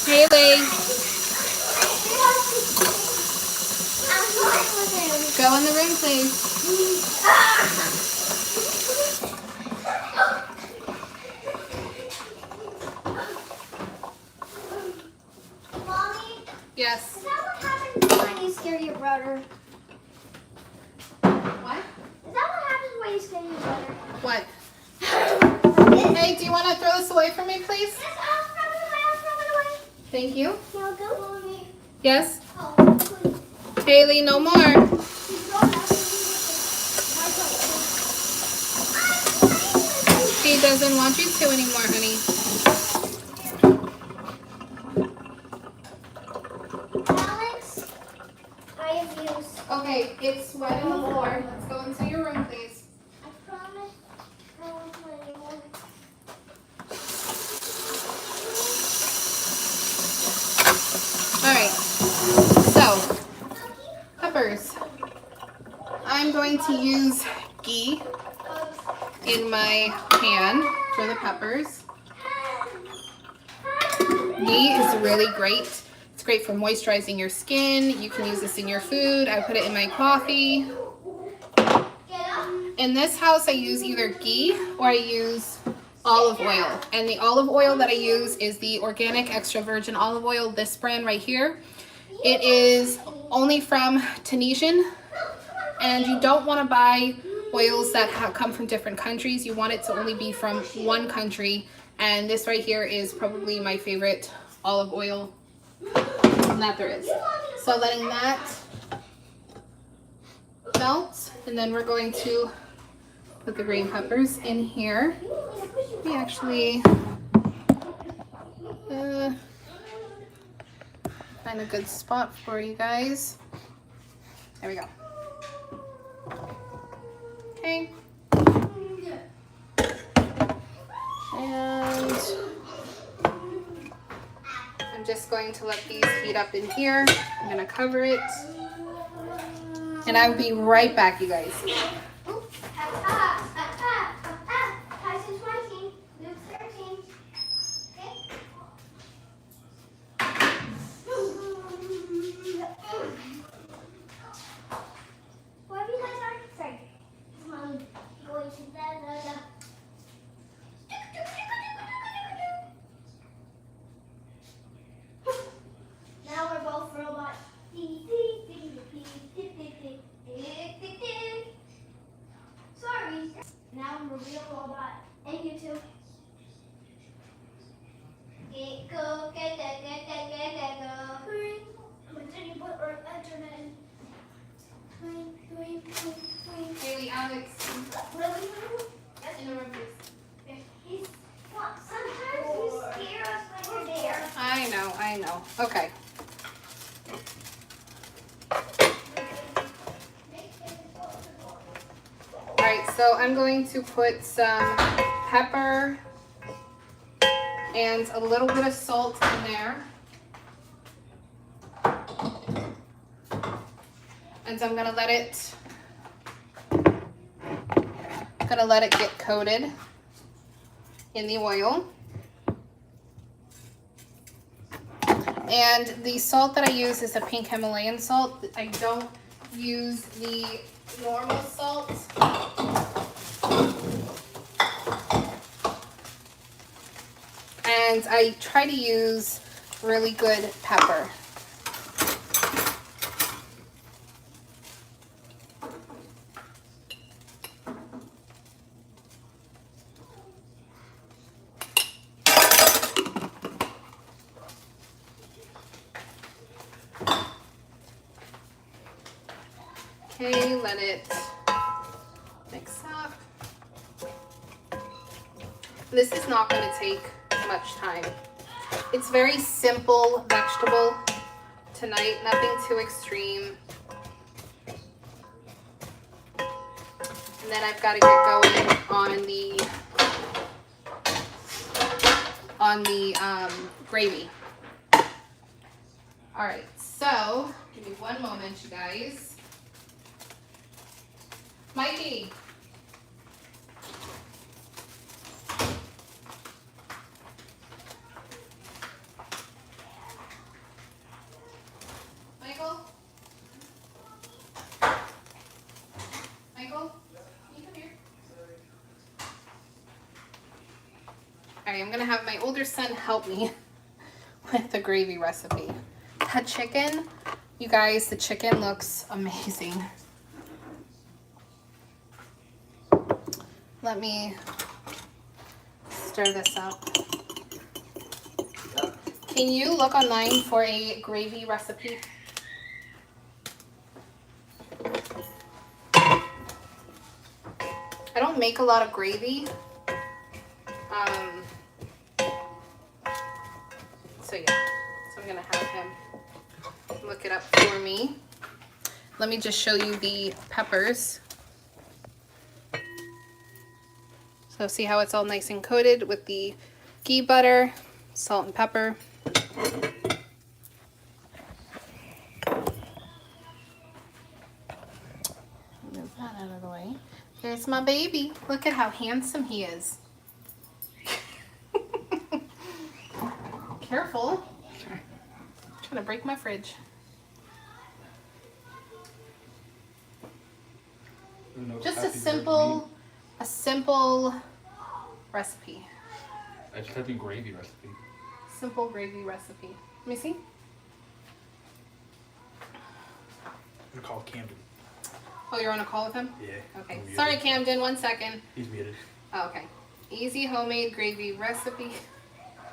Haley, go in the room, please. Mommy, Yes. is that what happens when you scare your brother? What? Is that what happens when you scare your brother? What? Hey, do you want to throw this away for me, please? Yes, I'll throw it away. I'll throw it away. Thank you. Can I go? Mommy. Yes. Oh, please. Haley, no more. He doesn't want you to anymore, honey. Alex, I have used. Okay, it's wet on the floor. Let's go into your room, please. I promise I won't play anymore. All right. So, peppers. I'm going to use ghee in my pan for the peppers. Ghee is really great. It's great for moisturizing your skin. You can use this in your food. I put it in my coffee. In this house, I use either ghee or I use olive oil. And the olive oil that I use is the organic extra virgin olive oil, this brand right here. It is only from Tunisian, and you don't want to buy oils that come from different countries. You want it to only be from one country, and this right here is probably my favorite olive oil that there is. So letting that melt, and then we're going to put the green peppers in here. We actually find a good spot for you guys. There we go. Okay. And I'm just going to let these heat up in here. I'm gonna cover it. And I'll be right back, you guys. Tyson's 19, Luke's 13. Wherever you guys are, sorry. Mommy, going to da. Now we're both robots. Sorry. Now I'm a real robot. And you too. Get go, get go. But then you put our internet in. Haley, Alex, Really? in the room, please. He's, well, sometimes you scare us when you're there. I know. Okay. Alright, so I'm going to put some pepper and a little bit of salt in there. And so I'm gonna let it get coated in the oil. And the salt that I use is a pink Himalayan salt. I don't use the normal salt. And I try to use really good pepper. Okay, let it mix up. This is not going to take much time. It's very simple vegetable tonight, nothing too extreme. And then I've got to get going on the gravy. All right, so give me one moment, you guys. Mikey. Michael? Michael? Can you come here? All right, I'm gonna have my older son help me with the gravy recipe. That chicken, you guys, the chicken looks amazing. Let me stir this up. Can you look online for a gravy recipe? I don't make a lot of gravy. So yeah, so I'm gonna have him look it up for me. Let me just show you the peppers. So see how it's all nice and coated with the ghee butter, salt and pepper. Move that out of the way. Here's my baby. Look at how handsome he is. Careful. I'm trying to break my fridge. Just a simple recipe. I just typed in gravy recipe. Simple gravy recipe. Let me see. I'm gonna call Camden. Oh, you're on a call with him? Yeah. Okay. I'm muted. Sorry, Camden. 1 second. He's muted. Oh, okay. Easy homemade gravy recipe.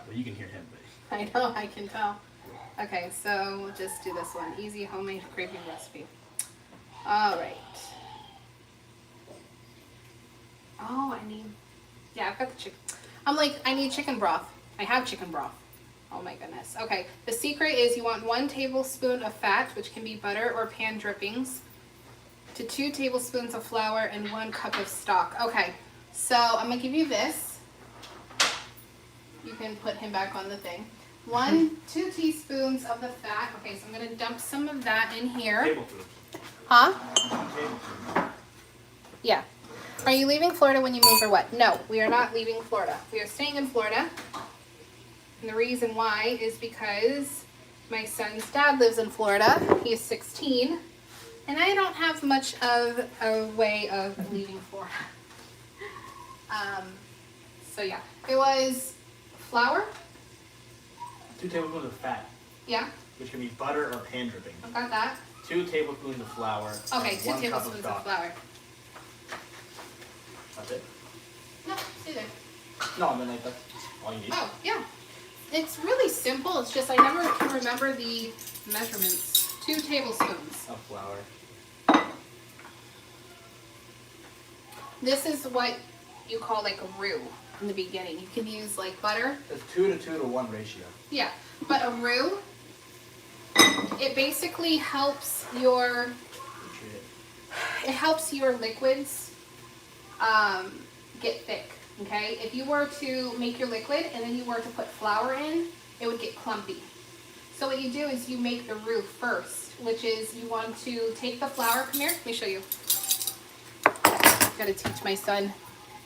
Well, you can hear him, but I know, I can tell. Okay, so we'll just do this one. Easy homemade gravy recipe. All right. Oh, yeah, I've got the chicken. I'm like, I need chicken broth. I have chicken broth. Oh my goodness. Okay, the secret is you want 1 tablespoon of fat, which can be butter or pan drippings, to 2 tablespoons of flour and 1 cup of stock. Okay, so I'm gonna give you this. You can put him back on the thing. 2 teaspoons of the fat. Okay, so I'm gonna dump some of that in here. tablespoons. Huh? Tablespoons. Yeah. Are you leaving Florida when you move or what? No, we are not leaving Florida. We are staying in Florida. And the reason why is because my son's dad lives in Florida. He is 16. And I don't have much of a way of leaving Florida. So yeah, it was flour. 2 tablespoons of fat, Yeah, which can be butter or pan dripping. I've got that. 2 tablespoons of flour. Okay, and 2 1 cup tablespoons of stock. flour. That's it? No, stay there. No, I mean, like, that's all you need. Oh, yeah. It's really simple. It's just I never can remember the measurements. 2 tablespoons. Of flour. This is what you call like a roux in the beginning. You can use like butter. It's 2 to 1 ratio. Yeah, but a roux, it basically helps your liquids get thick. Okay, if you were to make your liquid and then you were to put flour in, it would get clumpy. So what you do is you make the roux first, which is you want to take the flour. Come here, let me show you. Gotta teach my son.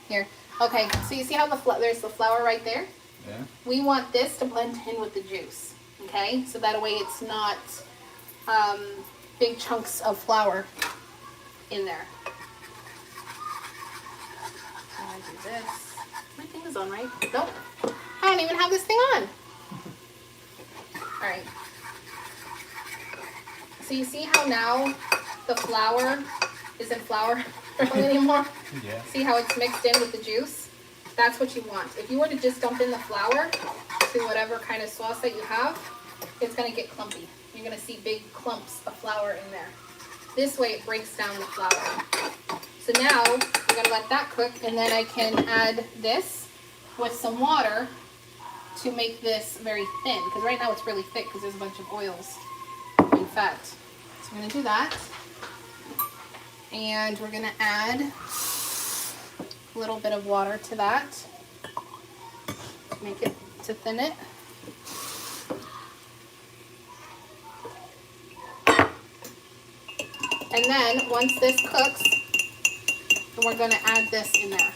Here. Okay, so you see how there's the flour right there? Yeah. We want this to blend in with the juice. Okay, so that way it's not big chunks of flour in there. I do this. My thing is on, right? Nope. I don't even have this thing on. All right. So you see how now the flour isn't flour really anymore? Yeah. See how it's mixed in with the juice? That's what you want. If you were to just dump in the flour to whatever kind of sauce that you have, it's going to get clumpy. You're going to see big clumps of flour in there. This way it breaks down the flour. So now I'm gonna let that cook, and then I can add this with some water to make this very thin, because right now it's really thick because there's a bunch of oils and fat. So I'm gonna do that. And we're gonna add a little bit of water to that to make it, to thin it. And then once this cooks, we're gonna add this in there.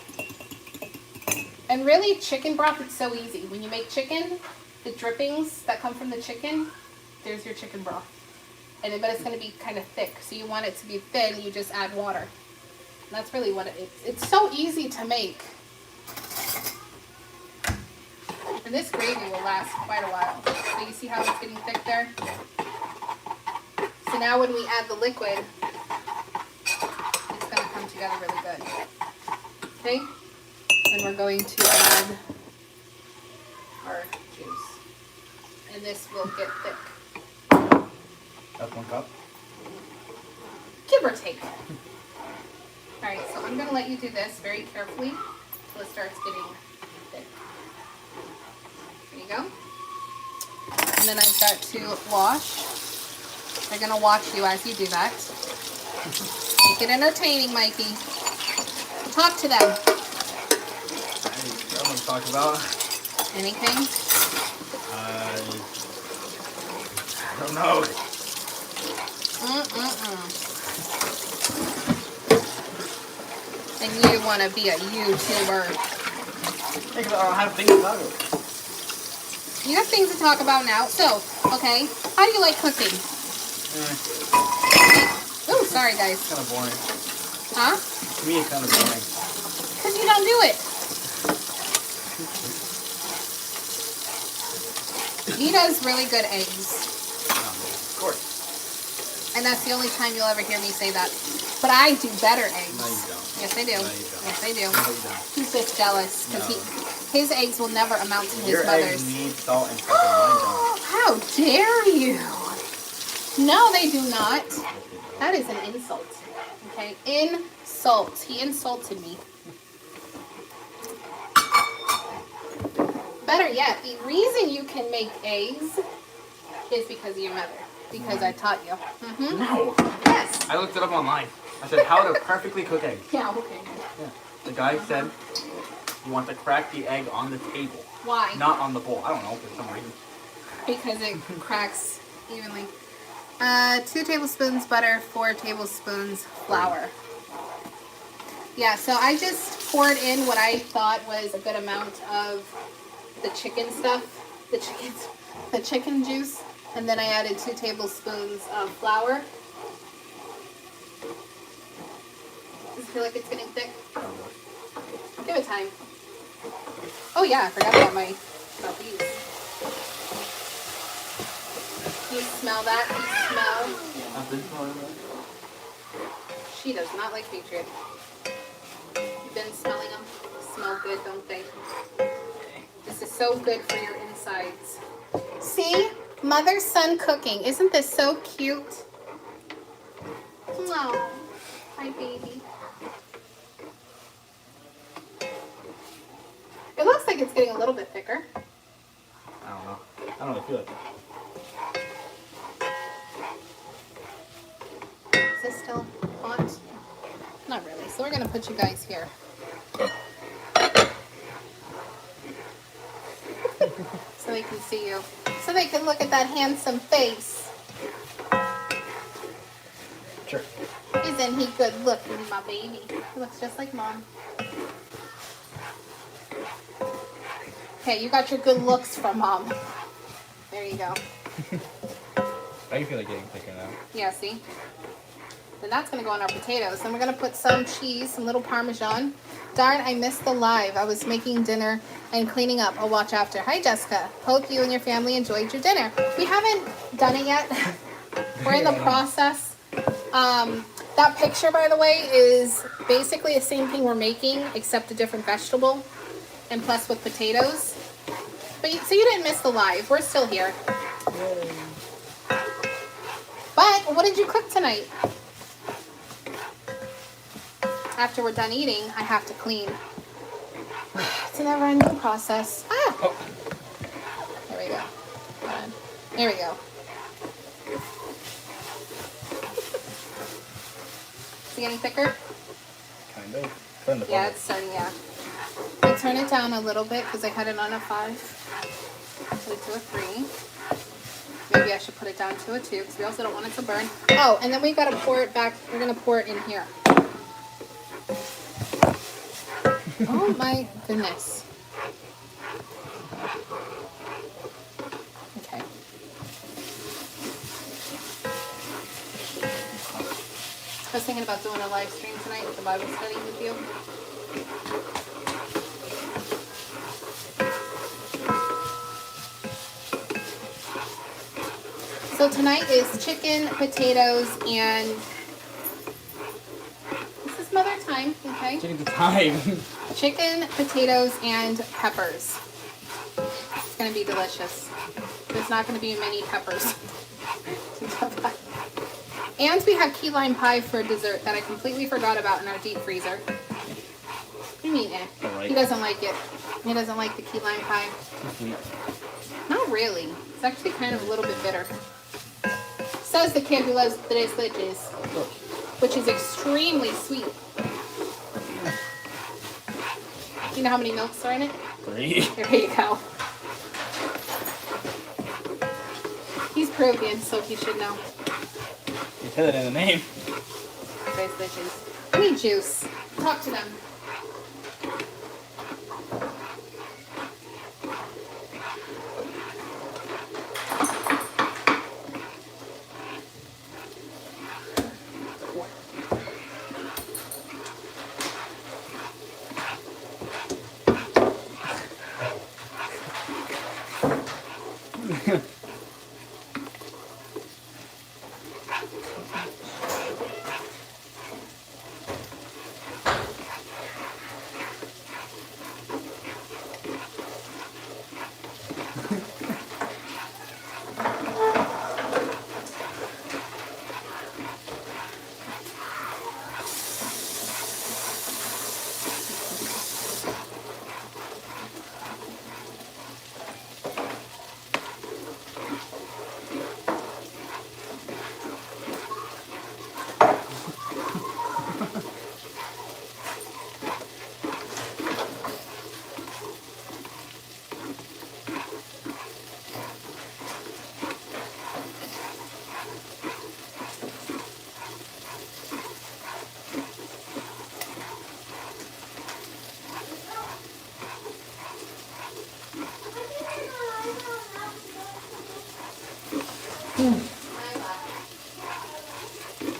And really, chicken broth, it's so easy. When you make chicken, the drippings that come from the chicken, there's your chicken broth. But it's gonna be kind of thick, so you want it to be thin, you just add water. And that's really what it is. It's so easy to make. And this gravy will last quite a while. So you see how it's getting thick there? So now when we add the liquid, it's gonna come together really good. Okay? And we're going to add our juice. And this will get thick. That's 1 cup. Give or take. Alright, so I'm going to let you do this very carefully until it starts getting thick. There you go. And then I've got to wash. They're going to watch you as you do that. Make it entertaining, Mikey. Talk to them. I want to talk about. Anything? I don't know. And you want to be a YouTuber. I don't have things to talk about. You have things to talk about now. So, okay, how do you like cooking? Oh, sorry guys. It's kind of boring. Huh? To me, it's kind of boring. Because you don't do it. He does really good eggs. Of course. And that's the only time you'll ever hear me say that. But I do better eggs. No, you don't. Yes, I do. No, you don't. Yes, I do. No, you don't. He's just jealous because his eggs will never amount to his Your mother's. eggs need salt and pepper. Mine How dare you? No, they do not. That is an insult. Okay, insult. He insulted me. Better yet, the reason you can make eggs is because of your mother. Because I taught you. don't. No. Yes. I looked it up online. I said how to perfectly cook eggs. Yeah, okay. Yeah. The guy said you want to crack the egg on the table, Why? not on the bowl. I don't know for some reason. Because it cracks evenly. 2 tablespoons butter, 4 tablespoons flour. Yeah, so I just poured in what I thought was a good amount of the chicken stuff, the chicken juice, and then I added 2 tablespoons of flour. Does it feel like it's getting thick? Give it time. Oh yeah, I forgot about these. You smell that? You smell? I've been smelling that. She does not like Patriot. You've been smelling them? Smell good, don't they? This is so good for your insides. See? Mother-son cooking. Isn't this so cute? Oh, hi, baby. It looks like it's getting a little bit thicker. I don't know. I don't really feel it. Is this still hot? Not really. So we're going to put you guys here. So they can see you. So they can look at that handsome face. Sure. Isn't he good looking, my baby? He looks just like mom. Okay, you got your good looks from mom. There you go. I feel like getting thicker now. Yeah, see? Then that's going to go on our potatoes. Then we're going to put some cheese, some little Parmesan. Darn, I missed the live. I was making dinner and cleaning up. I'll watch after. Hi, Jessica. Hope you and your family enjoyed your dinner. We haven't done it yet. We're in the process. That picture, by the way, is basically the same thing we're making, except a different vegetable, and plus with potatoes. But so you didn't miss the live. We're still here. But what did you cook tonight? after we're done eating, I have to clean. It's a never-ending process. Ah! Oh. There we go. Hold on. There we go. Is it getting thicker? Kind of. Kind of. Yeah, it's starting, yeah. I turn it down a little bit because I had it on a 5. Put it to a 3. Maybe I should put it down to a 2 because we also don't want it to burn. Oh, and then we got to pour it back. We're going to pour it in here. Oh my goodness. Okay. I was thinking about doing a live stream tonight with the Bible study with you. So tonight is chicken, potatoes, and this is mother time, okay? Taking the time. Chicken, potatoes, and peppers. It's gonna be delicious. There's not gonna be many peppers. And we have key lime pie for dessert that I completely forgot about in our deep freezer. What do you mean, eh? Alright. He doesn't like it. He doesn't like the key lime pie. Sweet. Not really. It's actually kind of a little bit bitter. Says the kid who loves tres leches, which is extremely sweet. You know how many milks are in it? 3. There you go. He's Peruvian, so he should know. You said it in the name. Tres leches. I need juice. Talk to them.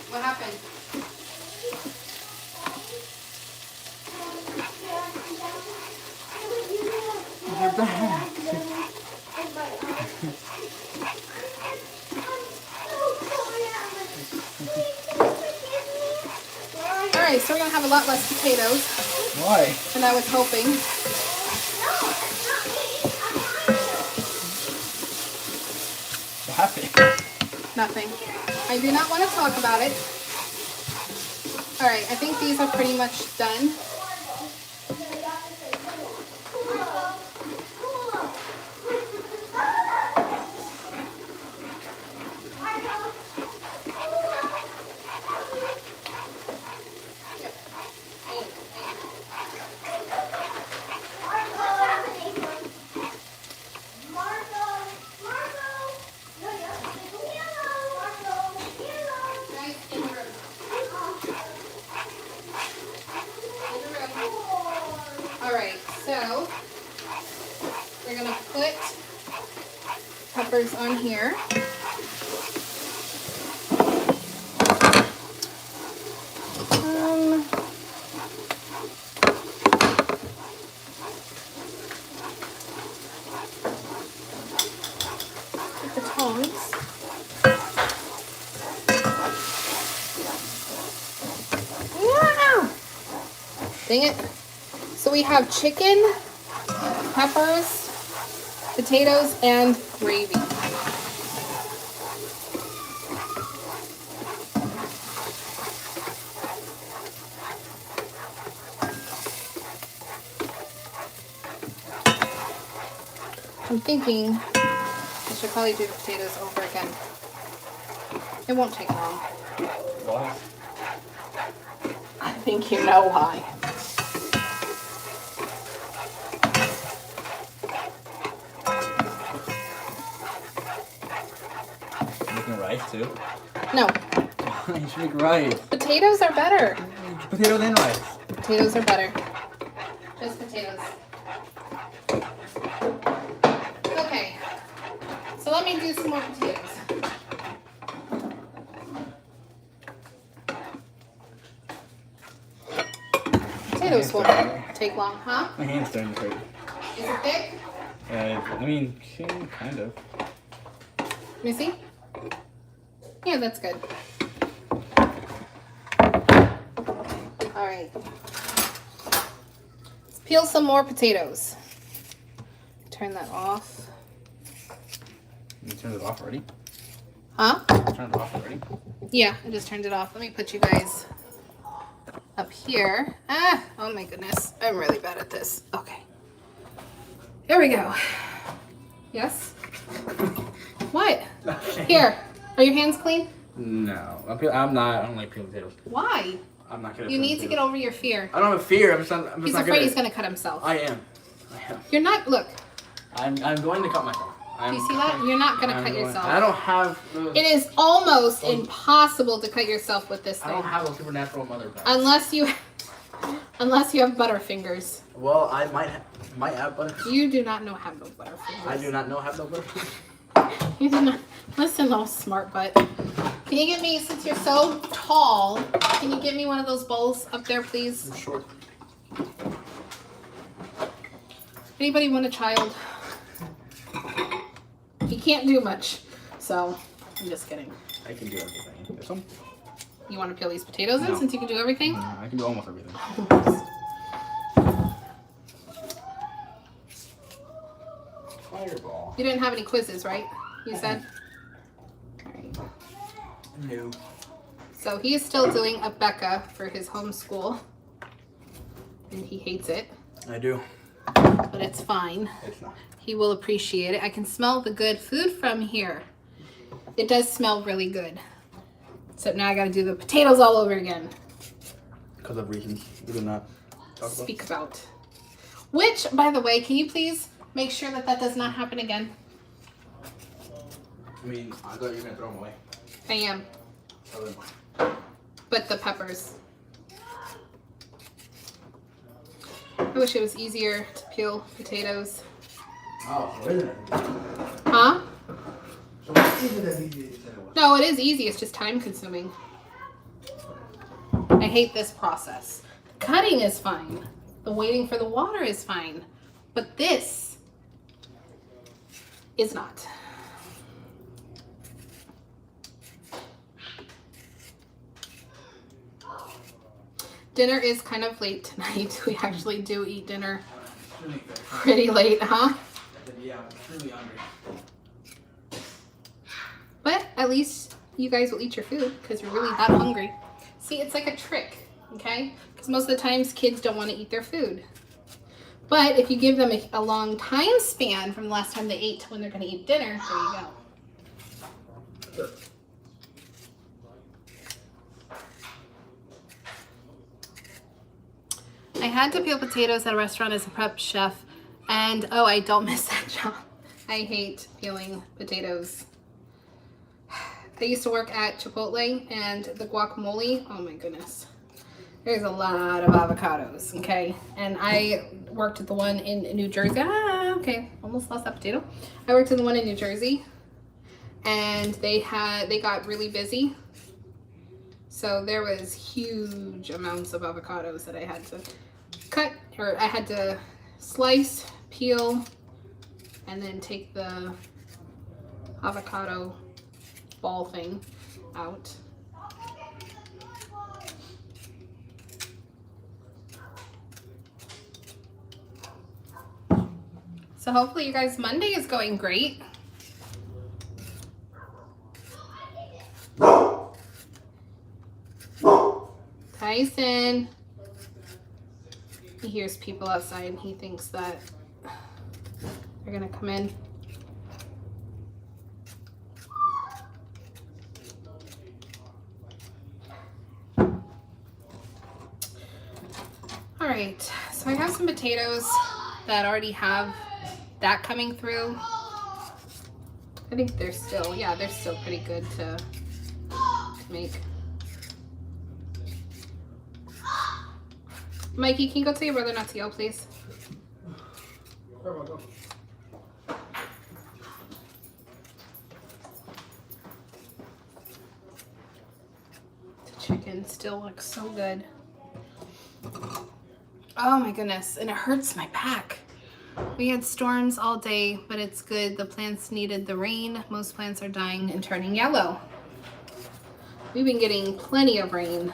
What happened? Alright, so we're going to have a lot less potatoes Why? than I was hoping. What happened? Nothing. I do not want to talk about it. Alright, I think these are pretty much done. Alright, so we're going to put peppers on here. With the tongs. Dang it. So we have chicken, peppers, potatoes, and gravy. thinking I should probably do the potatoes over again. It won't take long. Why? I think you know why. Making rice too? No, You should make rice. potatoes are better. Potatoes and rice. Potatoes are better. Just potatoes. Okay. So let me do some more potatoes. Potatoes won't take long, huh? My hand's starting to hurt. Is it thick? I mean, kind of. Let me see. Yeah, that's good. All right. Let's peel some more potatoes. Turn that off. You turned it off already? Huh? You turned it off already? Yeah, I just turned it off. Let me put you guys up here. Ah, oh my goodness. I'm really bad at this. Okay. There we go. Yes? What? Here. Are your hands clean? No. I'm not. I don't like peeling potatoes. Why? I'm not good at You peeling need to get potatoes. over your fear. I don't have a fear. I'm just not He's not afraid good he's at going to cut himself. I am. You're not, look, I'm going to cut myself. do you see that? You're not going to cut I yourself. don't have. It is almost impossible to cut yourself with this I don't thing. have a supernatural mother back. Unless you have butterfingers. Well, I might have butter. You do not know how to butterfingers. I do not know have no butter. You do not. Listen, little smart butt. Can you get me, since you're so tall, can you get me one of those bowls up there, please? I'm short. Anybody want a child? He can't do much, so I'm just kidding. I can do everything. This one? You want to peel these potatoes in No. since you can do everything? I can do almost everything. Fireball. You didn't have any quizzes, right? You said? Alright. No. So he is still doing a Becca for his homeschool. And he hates it, I do. but it's fine. It's not. He will appreciate it. I can smell the good food from here. It does smell really good. So now I gotta do the potatoes all over again. Because of reasons we do not talk about. Speak about. Which, by the way, can you please make sure that that does not happen again? I mean, I thought you were going to throw them away. I am. So then, But the peppers. I wish it was easier to peel potatoes. oh, so isn't it? Huh? So it isn't as easy as you said it was. No, it is easy. It's just time consuming. I hate this process. Cutting is fine. The waiting for the water is fine. But this is not. Dinner is kind of late tonight. We actually do eat dinner pretty late, huh? Yeah, I'm truly hungry. But at least you guys will eat your food because you're really that hungry. See, it's like a trick, okay? Because most of the times kids don't want to eat their food. But if you give them a long time span from the last time they ate to when they're going to eat dinner, there you go. I had to peel potatoes at a restaurant as a prep chef, and oh, I don't miss that job. I hate peeling potatoes. I used to work at Chipotle, and the guacamole, oh my goodness. There's a lot of avocados, okay? And I worked at the one in New Jersey. Ah, okay, almost lost that potato. I worked at the one in New Jersey, and they got really busy. So there was huge amounts of avocados that I had to cut, or I had to slice, peel, and then take the avocado ball thing out. So hopefully you guys' Monday is going great. Tyson. He hears people outside and he thinks that they're gonna come in. right, so I have some potatoes that already have that coming through. I think they're still, yeah, they're still pretty good to make. Mikey, can you go tell your brother not to yell, please? The chicken still looks so good. Oh my goodness, and it hurts my back. We had storms all day, but it's good. The plants needed the rain. Most plants are dying and turning yellow. We've been getting plenty of rain.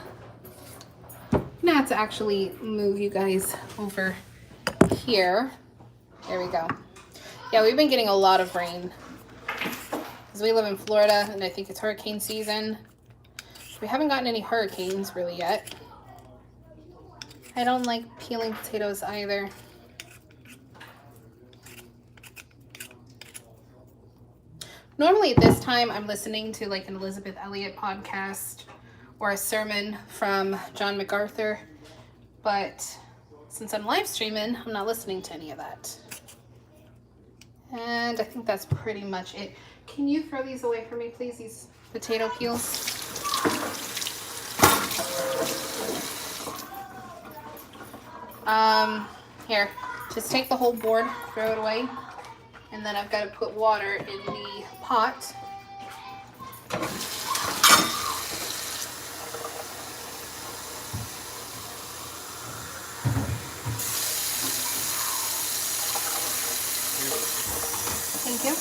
I'm gonna have to actually move you guys over here. There we go. Yeah, we've been getting a lot of rain because we live in Florida and I think it's hurricane season. We haven't gotten any hurricanes really yet. I don't like peeling potatoes either. Normally at this time I'm listening to like an Elizabeth Elliot podcast or a sermon from John MacArthur, but since I'm live streaming, I'm not listening to any of that. And I think that's pretty much it. Can you throw these away for me, please, these potato peels? Here, just take the whole board, throw it away. And then I've got to put water in the pot. Thank you.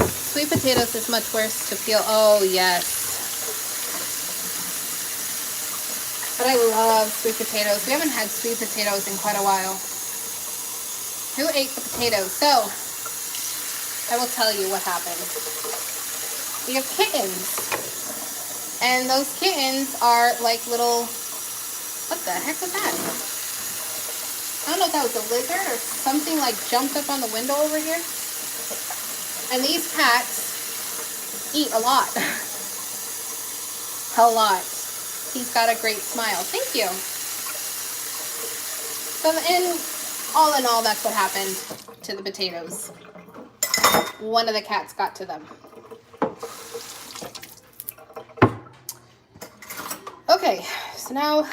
Sweet potatoes is much worse to peel. Oh, yes. But I love sweet potatoes. We haven't had sweet potatoes in quite a while. Who ate the potatoes? So, I will tell you what happened. We have kittens. And those kittens are like little... What the heck was that? I don't know if that was a lizard or something like jumped up on the window over here. And these cats eat a lot. A lot. He's got a great smile. Thank you. So in all, that's what happened to the potatoes. One of the cats got to them. Okay, so now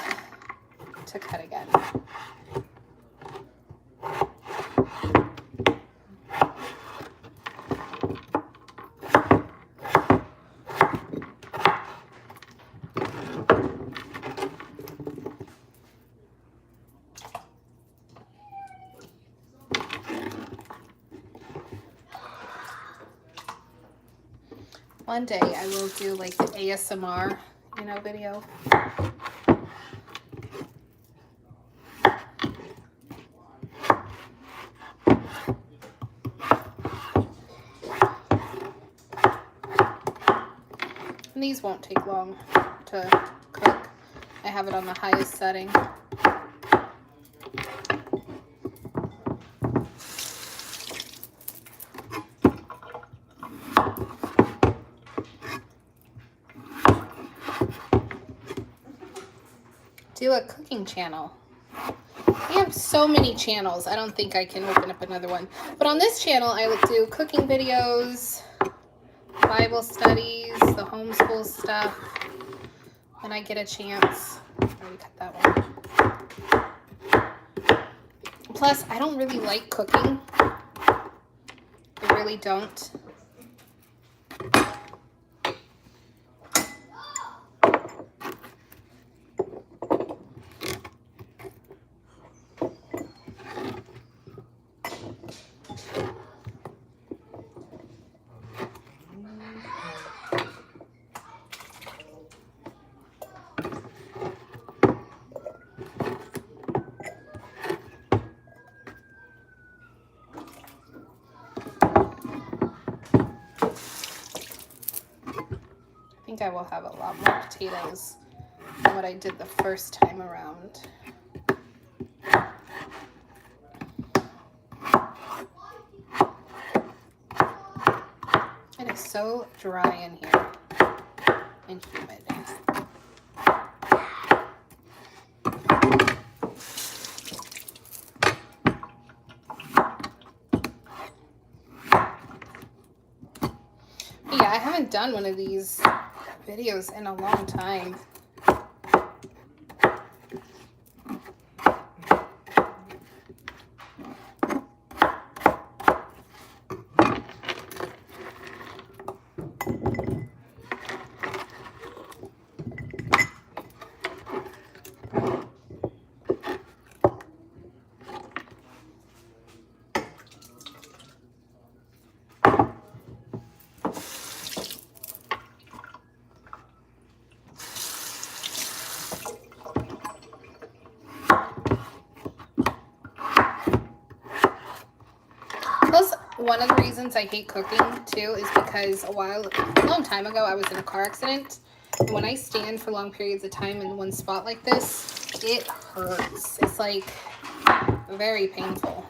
to cut again. One day I will do like the ASMR, video. And these won't take long to cook. I have it on the highest setting. Do a cooking channel. We have so many channels. I don't think I can open up another one. But on this channel, I would do cooking videos, Bible studies, the homeschool stuff. When I get a chance. I already cut that one. Plus, I don't really like cooking. I really don't. I think I will have a lot more potatoes than what I did the first time around. It is so dry in here and humid. I haven't done one of these videos in a long time. Plus, one of the reasons I hate cooking too is because a long time ago, I was in a car accident. And when I stand for long periods of time in one spot like this, it hurts. It's like very painful.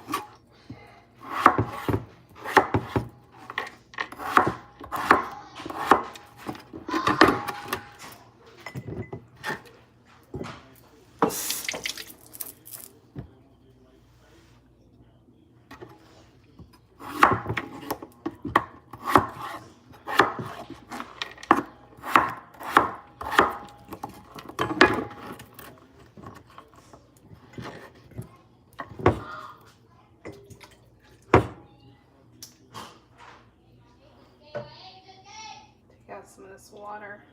Take out some of this water.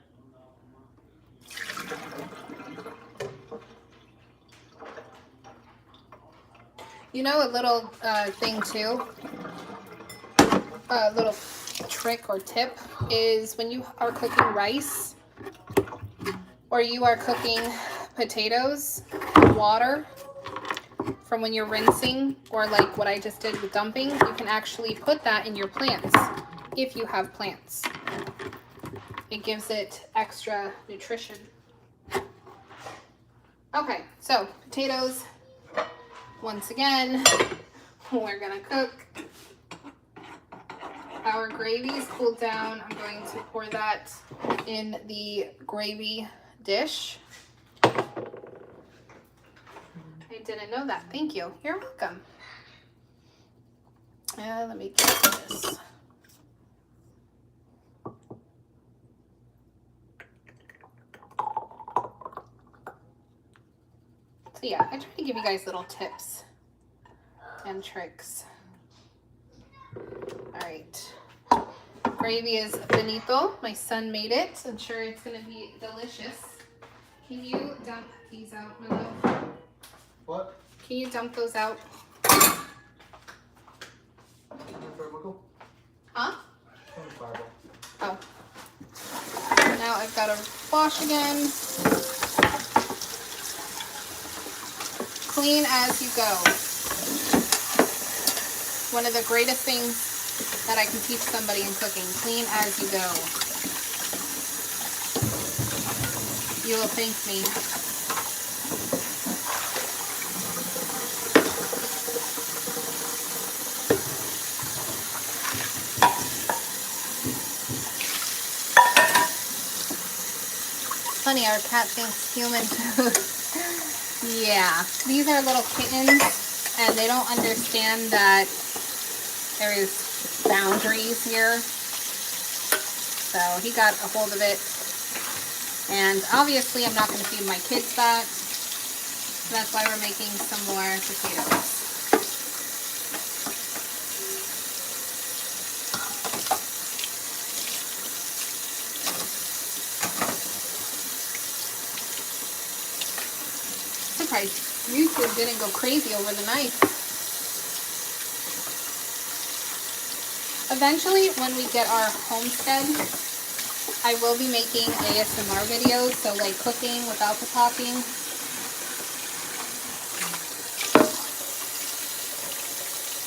You know, a little thing too, a little trick or tip is when you are cooking rice or you are cooking potatoes, water from when you're rinsing, or like what I just did with dumping, you can actually put that in your plants if you have plants. It gives it extra nutrition. Okay, so potatoes, once again, we're gonna cook. Our gravy is cooled down. I'm going to pour that in the gravy dish. I didn't know that. Thank you. You're welcome. Let me get this. So yeah, I try to give you guys little tips and tricks. All right. Gravy is finito. My son made it. I'm sure it's going to be delicious. Can you dump these out, my love? What? Can you dump those out? Huh? Oh. Now I've got to wash again. Clean as you go. One of the greatest things that I can teach somebody in cooking. Clean as you go. You will thank me. Funny, our cat thinks human food. Yeah, these are little kittens, and they don't understand that there is boundaries here. So he got a hold of it, and obviously I'm not going to feed my kids that. So that's why we're making some more potatoes. YouTube didn't go crazy over the knife. Eventually, when we get our homestead, I will be making ASMR videos, so like cooking without the talking.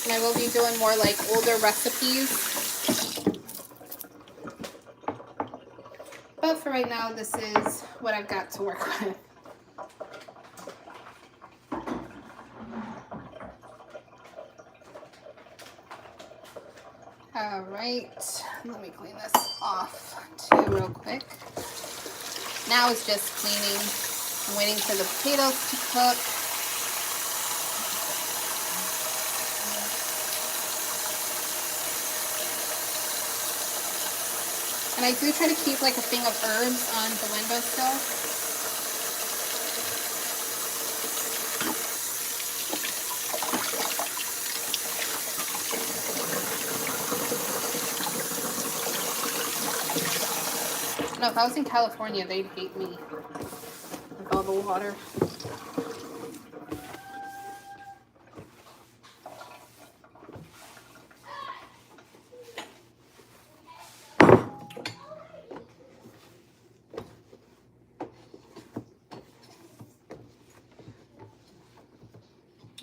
And I will be doing more like older recipes. But for right now, this is what I've got to work with. All right, let me clean this off too real quick. Now it's just cleaning. I'm waiting for the potatoes to cook. And I do try to keep like a thing of herbs on the windowsill. No, if I was in California, they'd hate me with all the water.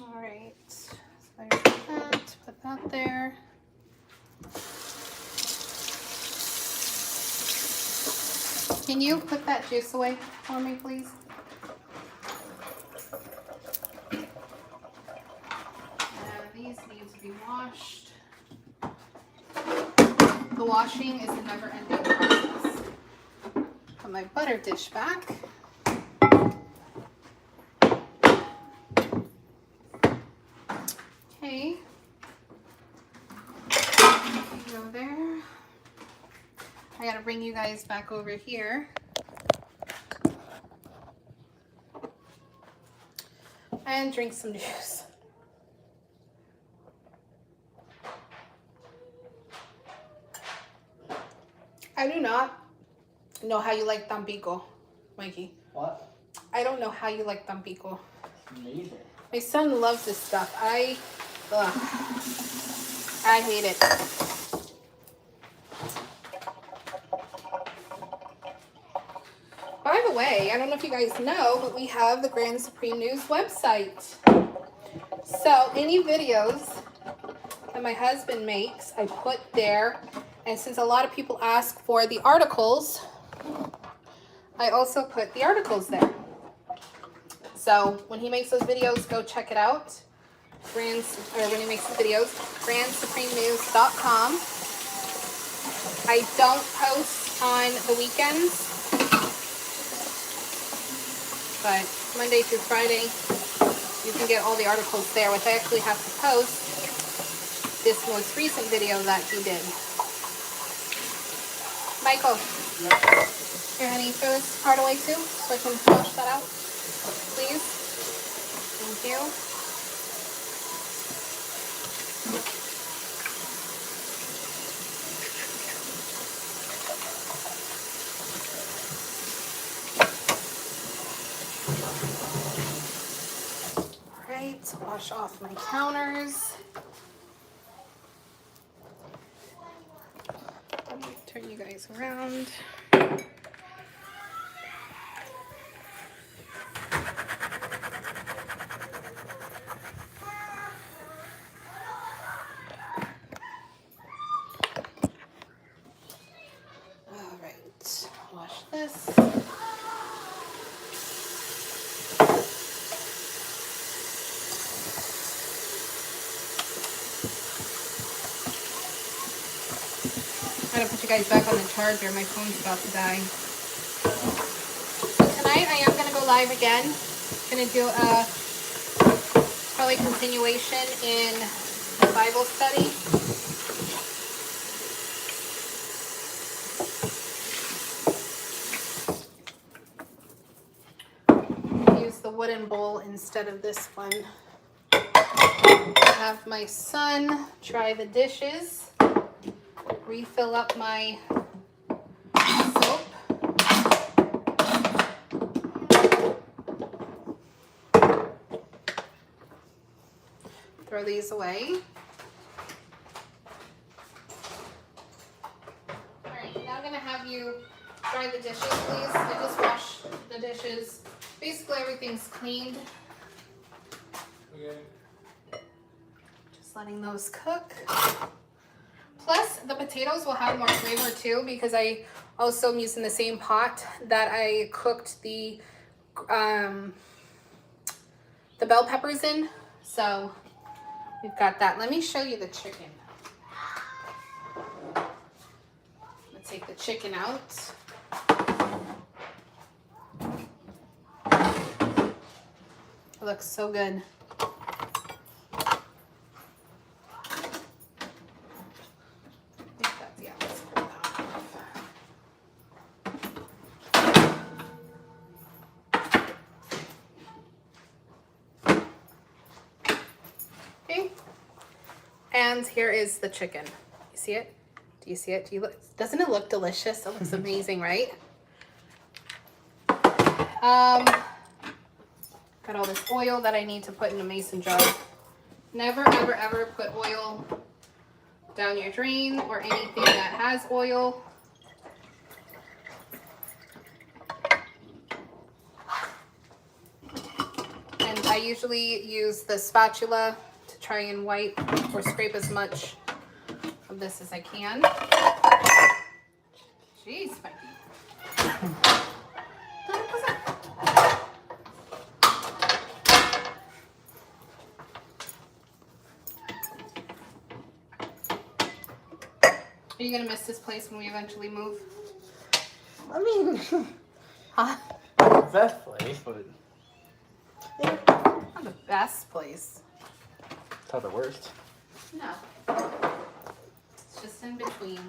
All right, so there's that. Put that there. Can you put that juice away for me, please? These need to be washed. The washing is a never-ending process. Put my butter dish back. Okay. Go there. I gotta bring you guys back over here. And drink some juice. I do not know how you like Tampico, Mikey. What? I don't know how you like Tampico. Amazing. My son loves this stuff. I hate it. By the way, I don't know if you guys know, but we have the Grand Supreme News website. So any videos that my husband makes, I put there. And since a lot of people ask for the articles, I also put the articles there. So when he makes those videos, go check it out. When he makes the videos, grandsupremenews.com. I don't post on the weekends, but Monday through Friday, you can get all the articles there, which I actually have to post this most recent video that he did. Michael, here, honey, throw this part away too, so I can wash that out, please. Thank you. All right, wash off my counters. Let me turn you guys around. All right, wash this. I'm gonna put you guys back on the charger. My phone's about to die. So tonight I am gonna go live again. Gonna do a probably continuation in the Bible study. Use the wooden bowl instead of this one. Have my son try the dishes. Refill up my soap. Throw these away. Alright, now I'm going to have you dry the dishes, please. I just washed the dishes. Basically everything's cleaned. Okay. Just letting those cook. Plus, the potatoes will have more flavor too because I also am using the same pot that I cooked the bell peppers in. So we've got that. Let me show you the chicken. I'm gonna take the chicken out. It looks so good. And here is the chicken. You see it? Do you see it? Do you look? Doesn't it look delicious? It looks amazing, right? Got all this oil that I need to put in a mason jar. Never, ever, ever put oil down your drain or anything that has oil. And I usually use the spatula to try and wipe or scrape as much of this as I can. Jeez, Mikey. Are you gonna miss this place when we eventually move? I mean, Huh? best place, but Not the best place. it's not the worst. No. It's just in between.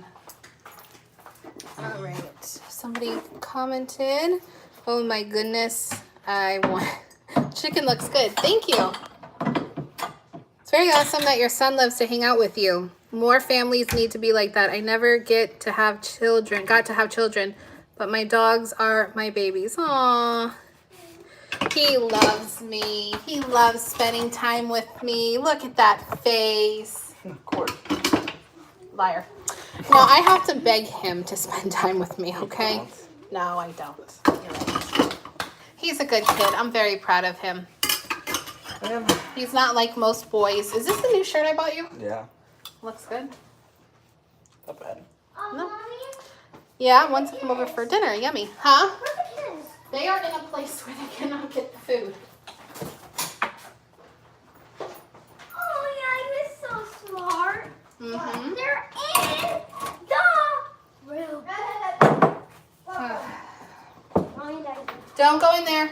All right. Somebody commented. Oh my goodness. I want chicken looks good. Thank you. It's very awesome that your son loves to hang out with you. More families need to be like that. I never got to have children, but my dogs are my babies. Aww. He loves me. He loves spending time with me. Look at that face. Of course. Liar. No, I have to beg him to spend time with me, okay? No, I don't. You're right. He's a good kid. I'm very proud of him. He's not like most boys. Is this the new shirt I bought you? Yeah. Looks good. Not bad. No. Mommy, Yeah, once I come over for dinner. Yummy. Huh? where's the kids? They are in a place where they cannot get the food. Oh, yeah, you're so smart. Mm-hmm. They're in the room. Mommy, Daddy. Don't go in there.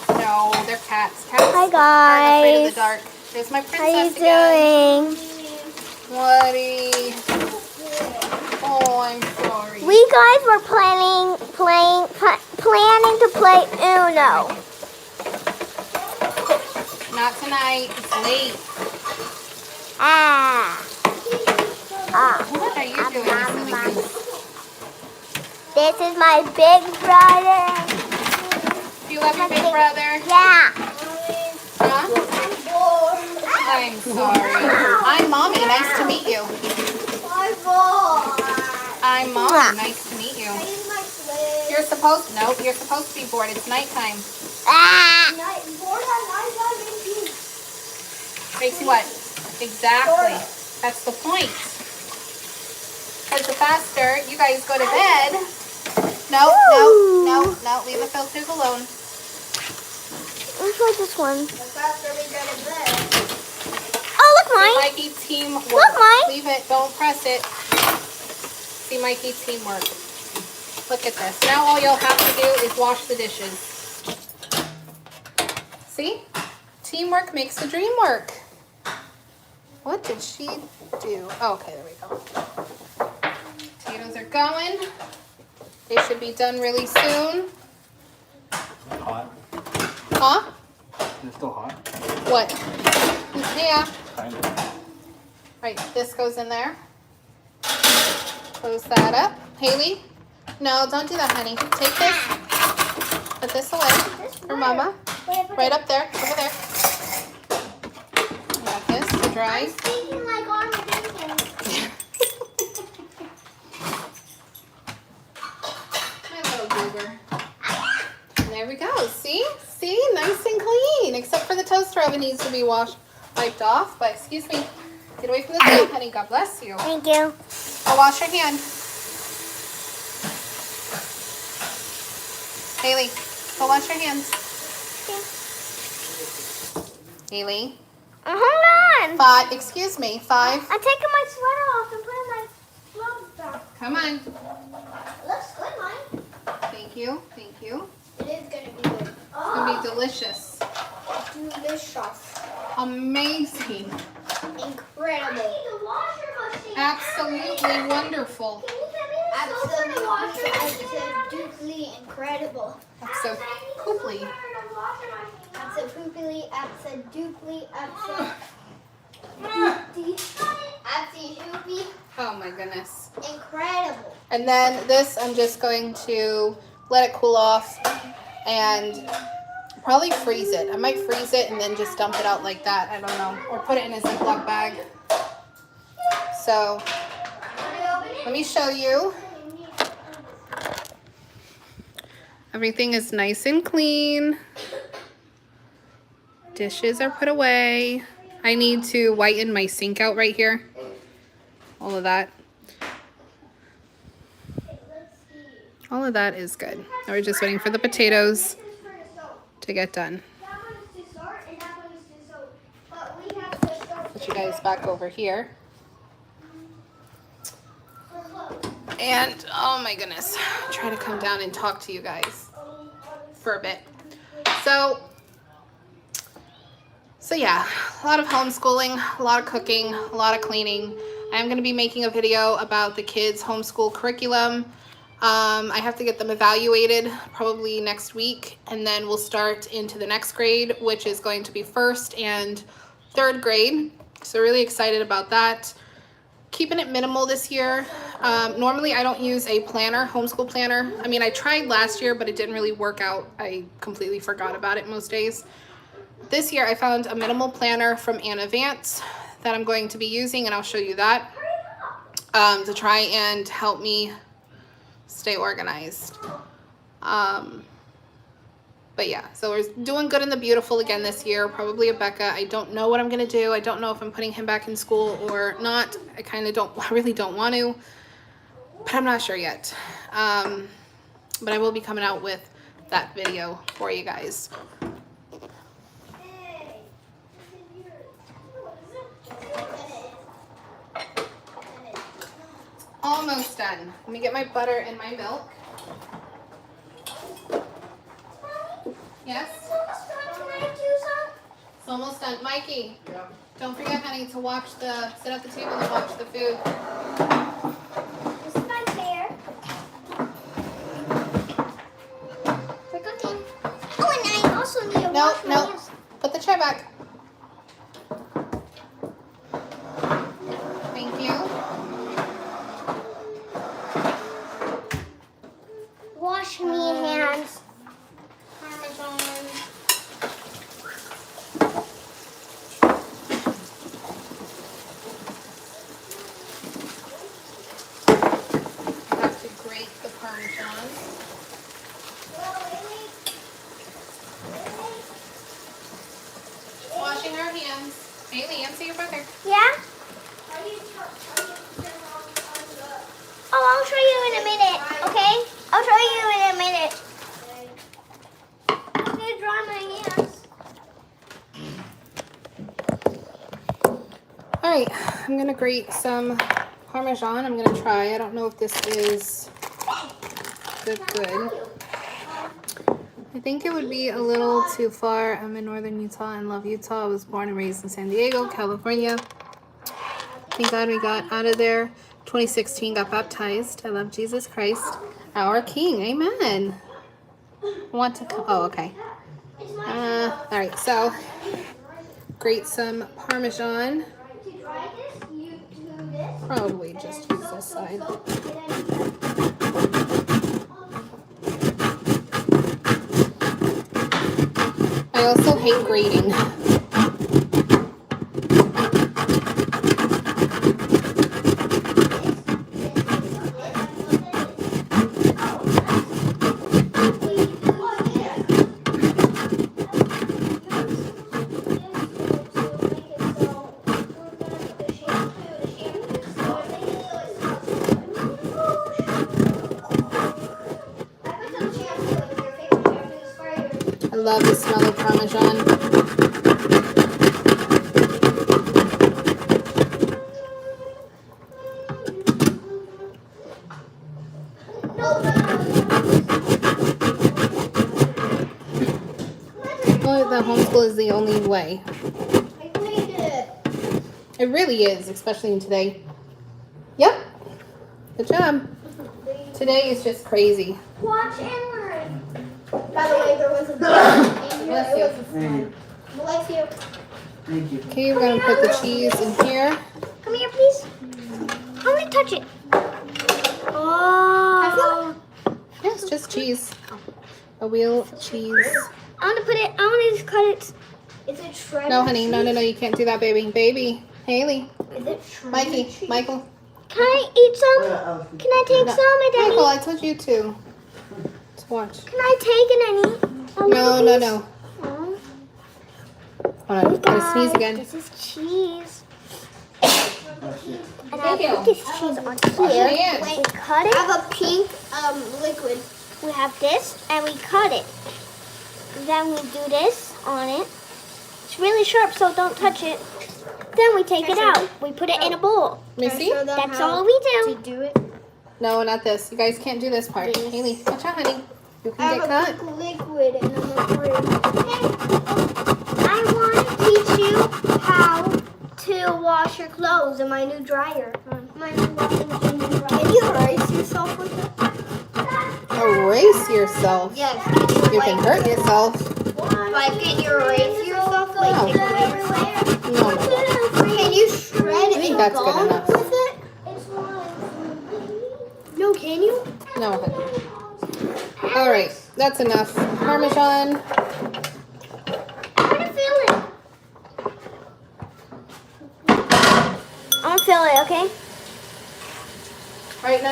No, they're cats. Cats Hi, are afraid of guys. the dark. There's my How princess you again. doing? Woody. Oh, I'm sorry. We guys were planning to play Uno. Not tonight. It's late. What are you doing, you silly goose? This is my big brother. Do you love your big brother? Yeah. Huh? I'm sorry. I'm Mommy. Nice to meet you. I'm Mommy. Nice to meet you. You're supposed to be bored. It's nighttime. Makes you what? Exactly. That's the point. Because the faster you guys go to bed. No. Leave the filters alone. Let's try this one. Oh, look, mine. Mikey, teamwork. Look, Mike. Leave it. Don't press it. See, Mikey, teamwork. Look at this. Now all you'll have to do is wash the dishes. See? Teamwork makes the dream work. What did she do? Oh, okay, there we go. Potatoes are going. They should be done really soon. Hot. Huh? It's still hot. What? Yeah. Kind of. Right, this goes in there. Close that up. Haley? No, don't do that, honey. Take this. Put this away for Mama. Right up there. Over there. I got this to dry. I'm speaking like Armageddon. My little goober. And there we go. See? See? Nice and clean. Except for the toaster oven needs to be wiped off. But excuse me. Get away from the stove, honey. God bless you. Thank you. Go wash your hand. Haley, go wash your hands. Haley. Hold on. 5. Excuse me. 5. I'm taking my sweater off and putting my clothes back. Come on. Looks good, mine. Thank you. Thank you. It is gonna be good. It's gonna be delicious. Delicious. Amazing. Incredible. the washer machine. Absolutely wonderful. Can you get me the soap in the washer machine? Absolutely incredible. That's so pooply. That's poopily, absa-dooply, absi-hoopy. Oh my goodness. Incredible. And then this, I'm just going to let it cool off and probably freeze it. I might freeze it and then just dump it out like that. I don't know. Or put it in a Ziploc bag. So let me show you. Everything is nice and clean. Dishes are put away. I need to whiten my sink out right here. All of that. All of that is good. Now we're just waiting for the potatoes to get done. Put you guys back over here. And oh my goodness, try to come down and talk to you guys for a bit. So yeah, a lot of homeschooling, a lot of cooking, a lot of cleaning. I'm going to be making a video about the kids' homeschool curriculum. I have to get them evaluated probably next week, and then we'll start into the next grade, which is going to be 1st and 3rd grade. So really excited about that. Keeping it minimal this year. Normally I don't use a planner, homeschool planner. I mean, I tried last year, but it didn't really work out. I completely forgot about it most days. This year I found a minimal planner from Anna Vance that I'm going to be using, and I'll show you that to try and help me stay organized. But yeah, so we're doing good in the beautiful again this year. Probably a Becca. I don't know what I'm gonna do. I don't know if I'm putting him back in school or not. I really don't want to, but I'm not sure yet. But I will be coming out with that video for you guys. Almost done. Let me get my butter and my milk. Yes? It's almost done. Mikey, don't forget, honey, to sit at the table and watch the food. This is my chair. For cooking. Oh, and I also need to wash my hands. Put the chair back. Thank you. Wash me hands. Parmesan. I have to grate the Parmesan. Washing our hands. Haley, answer your brother. Yeah? Oh, I'll show you in a minute, okay? I'll show you in a minute. I'm gonna dry my hands. All right, I'm gonna grate some Parmesan. I'm gonna try. I don't know if this is good. I think it would be a little too far. I'm in northern Utah and love Utah. I was born and raised in San Diego, California. Thank God we got out of there. 2016, got baptized. I love Jesus Christ, our King. Amen. Want to? Oh, okay. All right, so grate some Parmesan. Probably just use this side. I also hate grating. I love the smell of Parmesan. Well, the homeschool is the only way. I cleaned it. It really is, especially in today. Yep. Good job. Today is just crazy. Watch and learn. By the way, there was a bug in Bless you. Bless you. Thank you. Okay, we're gonna put the cheese in here. Come here, please. I want to touch it. Oh. Yes, just cheese. A wheel of cheese. I want to put it. I want to just cut it. Is it shredded? No, honey, no, you can't do that, baby. Baby, Haley, Is it shredded? Mikey, Michael. Can I eat some? Can I take No. some, Daddy? Michael, I told you to. To watch. Can I take it, Annie? No. Oh. Hold on, gotta sneeze again. This is cheese. And I Thank you. put this cheese on Wash your here. hands. We cut I it. have a pink liquid. We have this, and we cut it. Then we do this on it. It's really sharp, so don't touch it. Then we take it out. We put it in a bowl. Let me see. That's all we To do. do it. No, not this. You guys can't do this part. This. Haley, watch out, honey. You I can get have cut. a pink liquid and I'm afraid. I want to teach you How to wash your clothes in my new dryer. My new washing machine dryer. Can you erase yourself with it? Erase yourself. Yes. You can hurt yourself. Like, can you erase yourself? Like, No. take away yourself? No. Can you shred I think a that's good bone enough. with it? No, can you? No, honey. All right, that's enough. Parmesan. I want to feel it. I want to feel it, okay? All right,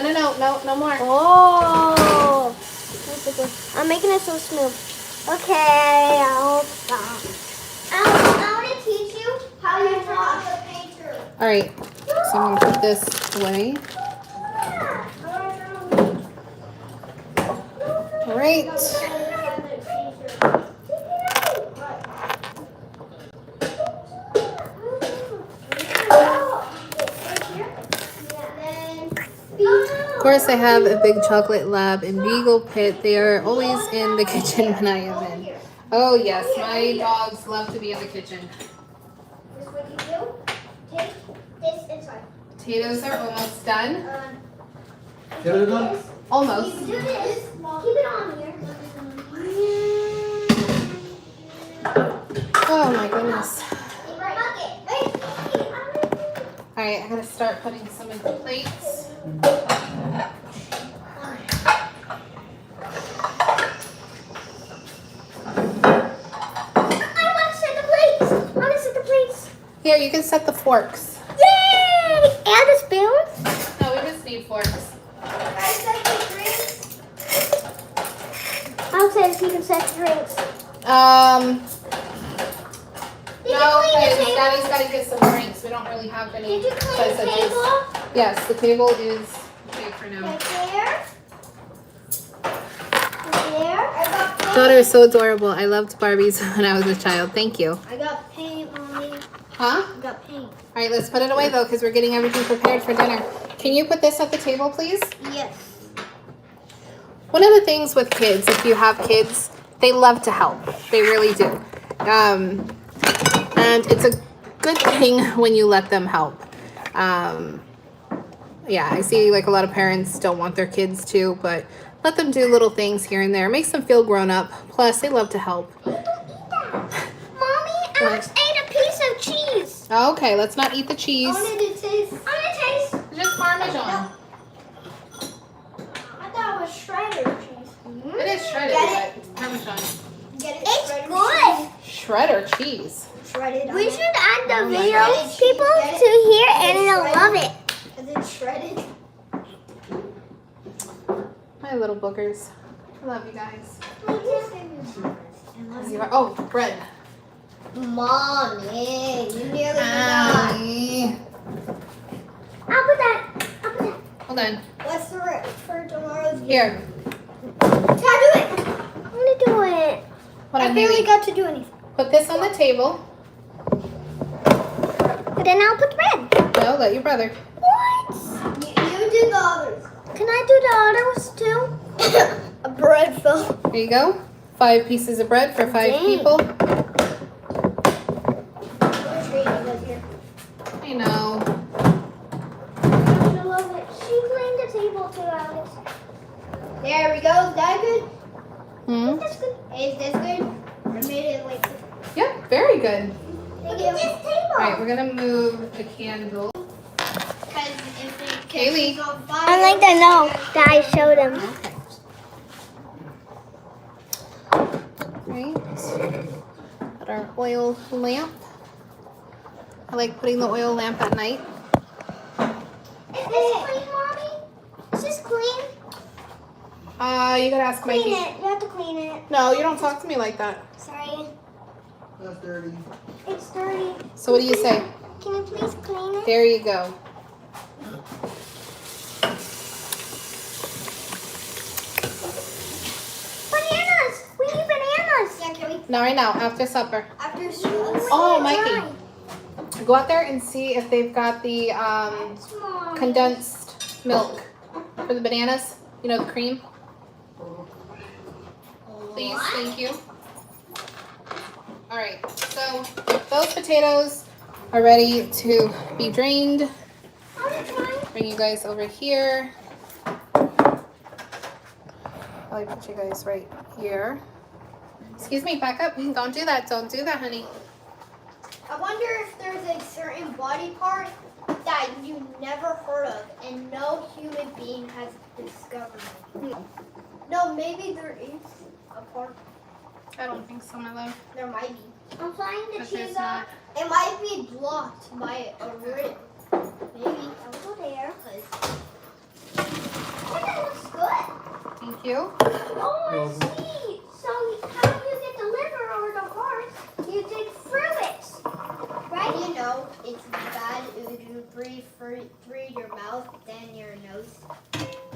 no more. Oh. I'm making it so smooth. Okay, I'll stop. I want to teach you how you draw the painter. All right, so I'm gonna put this away. All right. Of course, I have a big chocolate lab and beagle pit. They are always in the kitchen when I am in. Oh yes, my dogs love to be in the kitchen. This is what you do. Take this inside. Potatoes are almost done. Get it done? Almost. Do this. Keep it on here. Oh my goodness. Bucket. All right, I gotta start putting some in the plates. I want to set the plates. Here, you can set the forks. Yay! And the spoons. No, we just need forks. I'll say if you can set the drinks. No, because Daddy's gotta get some drinks. We don't really have any. Did you clean besides the the juice. table? Yes, the table is okay for now. Right there. There. I got paint. Daughter is so adorable. I loved Barbies when I was a child. Thank you. I got paint on it. Huh? I got paint. All right, let's put it away though, because we're getting everything prepared for dinner. Can you put this at the table, please? Yes. One of the things with kids, if you have kids, they love to help. They really do. And it's a good thing when you let them help. Yeah, I see like a lot of parents don't want their kids to, but let them do little things here and there. Makes them feel grown up. Plus, they love to help. Mommy, Alex ate a piece of cheese. Okay, let's not eat the cheese. I wanted to taste. I want to taste. Just Parmesan. I thought it was shredder cheese. It is shredded, Get but it's Parmesan. Get it? It's Shredder good. Shredder cheese. cheese. Shredded. We should add the Oh my video gosh. people Get it? to here and It's they'll shredded. love it. Is it shredded? My little boogers. I love you guys. Oh, bread. Mommy, you nearly forgot. Aye. I'll put that. I'll put that. Hold on. What's the rip for tomorrow's game? Here. Can I do it? I want to do it. Hold I on, barely Haley. got to do anything. Put this on the table. But then I'll put the bread. No, let your brother. What? You did the others. Can I do the others too? A bread fill. There you go. 5 pieces of bread for 5 Dang. people. I know. I love it. She cleaned the table too, Alex. There we go. Is that good? Hmm? That's good. Is this good? I made it like. Yep, very good. Thank you. All right, we're gonna move the candle. Because if it Kaylee. catches on fire. I'd like to know that I showed him. Right. Got our oil lamp. I like putting the oil lamp at night. Is this clean, Mommy? Is this clean? You gotta ask Clean Mikey. it. You have to clean it. No, you don't talk to me like that. Sorry. That's dirty. It's dirty. So what do you say? Can you please clean it? There you go. Bananas! We need bananas! Yeah, can we? Not right now, after supper. After school. Oh, Mikey. Go out there and see if they've got the condensed milk for the bananas. You know, the cream. Please, thank you. All right, so those potatoes are ready to be drained. Bring you guys over here. I'll put you guys right here. Excuse me, back up. Don't do that. Don't do that, honey. I wonder if there's a certain body part that you never heard of and no human being has discovered. No, maybe there is a part. I don't think so, my love. There might be. I'm flying the But cheese there's up. not. It might be blocked by a rib. Maybe. I'll go there. Oh, that looks good. Thank you. Oh, I see. So how do you get the liver or the heart? You dig through it. Right? You know, it's bad if you breathe through your mouth than your nose.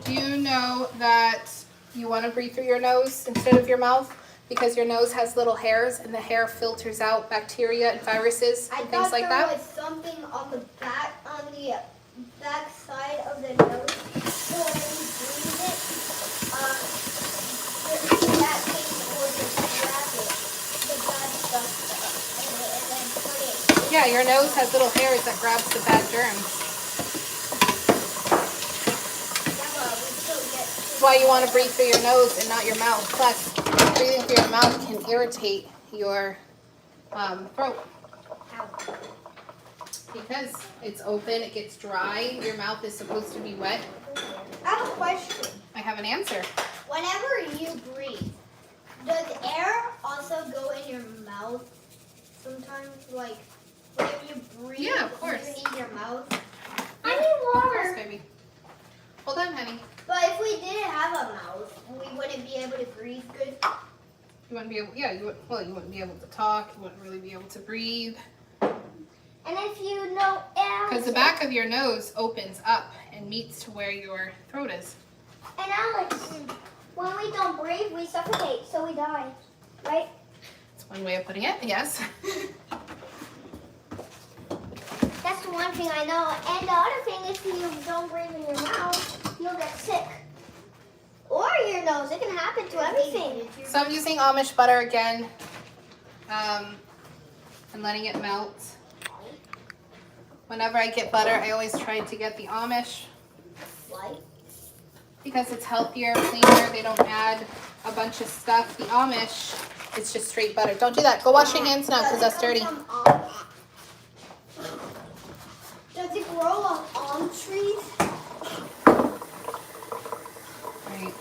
Do you know that you want to breathe through your nose instead of your mouth? Because your nose has little hairs and the hair filters out bacteria and viruses I and thought things like there that. was something on the back side of the nose. So when you breathe it, that thing will just grab it, the bad stuff, and then put it. Yeah, your nose has little hairs that grabs the bad germs. Yeah, but we still get. That's why you want to breathe through your nose and not your mouth. Plus, breathing through your mouth can irritate your throat. Ow. Because it's open, it gets dry. Your mouth is supposed to be wet. I have a question. I have an answer. Whenever you breathe, does air also go in your mouth sometimes? Like, whenever you breathe, Yeah, of course. you need your mouth? I need Of course, water. baby. Hold on, honey. But if we didn't have a mouth, we wouldn't be able to breathe good. You wouldn't be able. Yeah, you would. Well, you wouldn't be able to talk. You wouldn't really be able to breathe. And if you know air. Because the back of your nose opens up and meets to where your throat is. And Alex, when we don't breathe, we suffocate, so we die. Right? That's one way of putting it. Yes. That's the one thing I know. And the other thing, if you don't breathe in your mouth, you'll get sick. Or your nose. It can happen to everything. So I'm using Amish butter again, and letting it melt. Whenever I get butter, I always try to get the Amish Why? because it's healthier, cleaner. They don't add a bunch of stuff. The Amish, it's just straight butter. Don't do that. Go wash your hands now because that's dirty. Does it grow on almond trees? Right.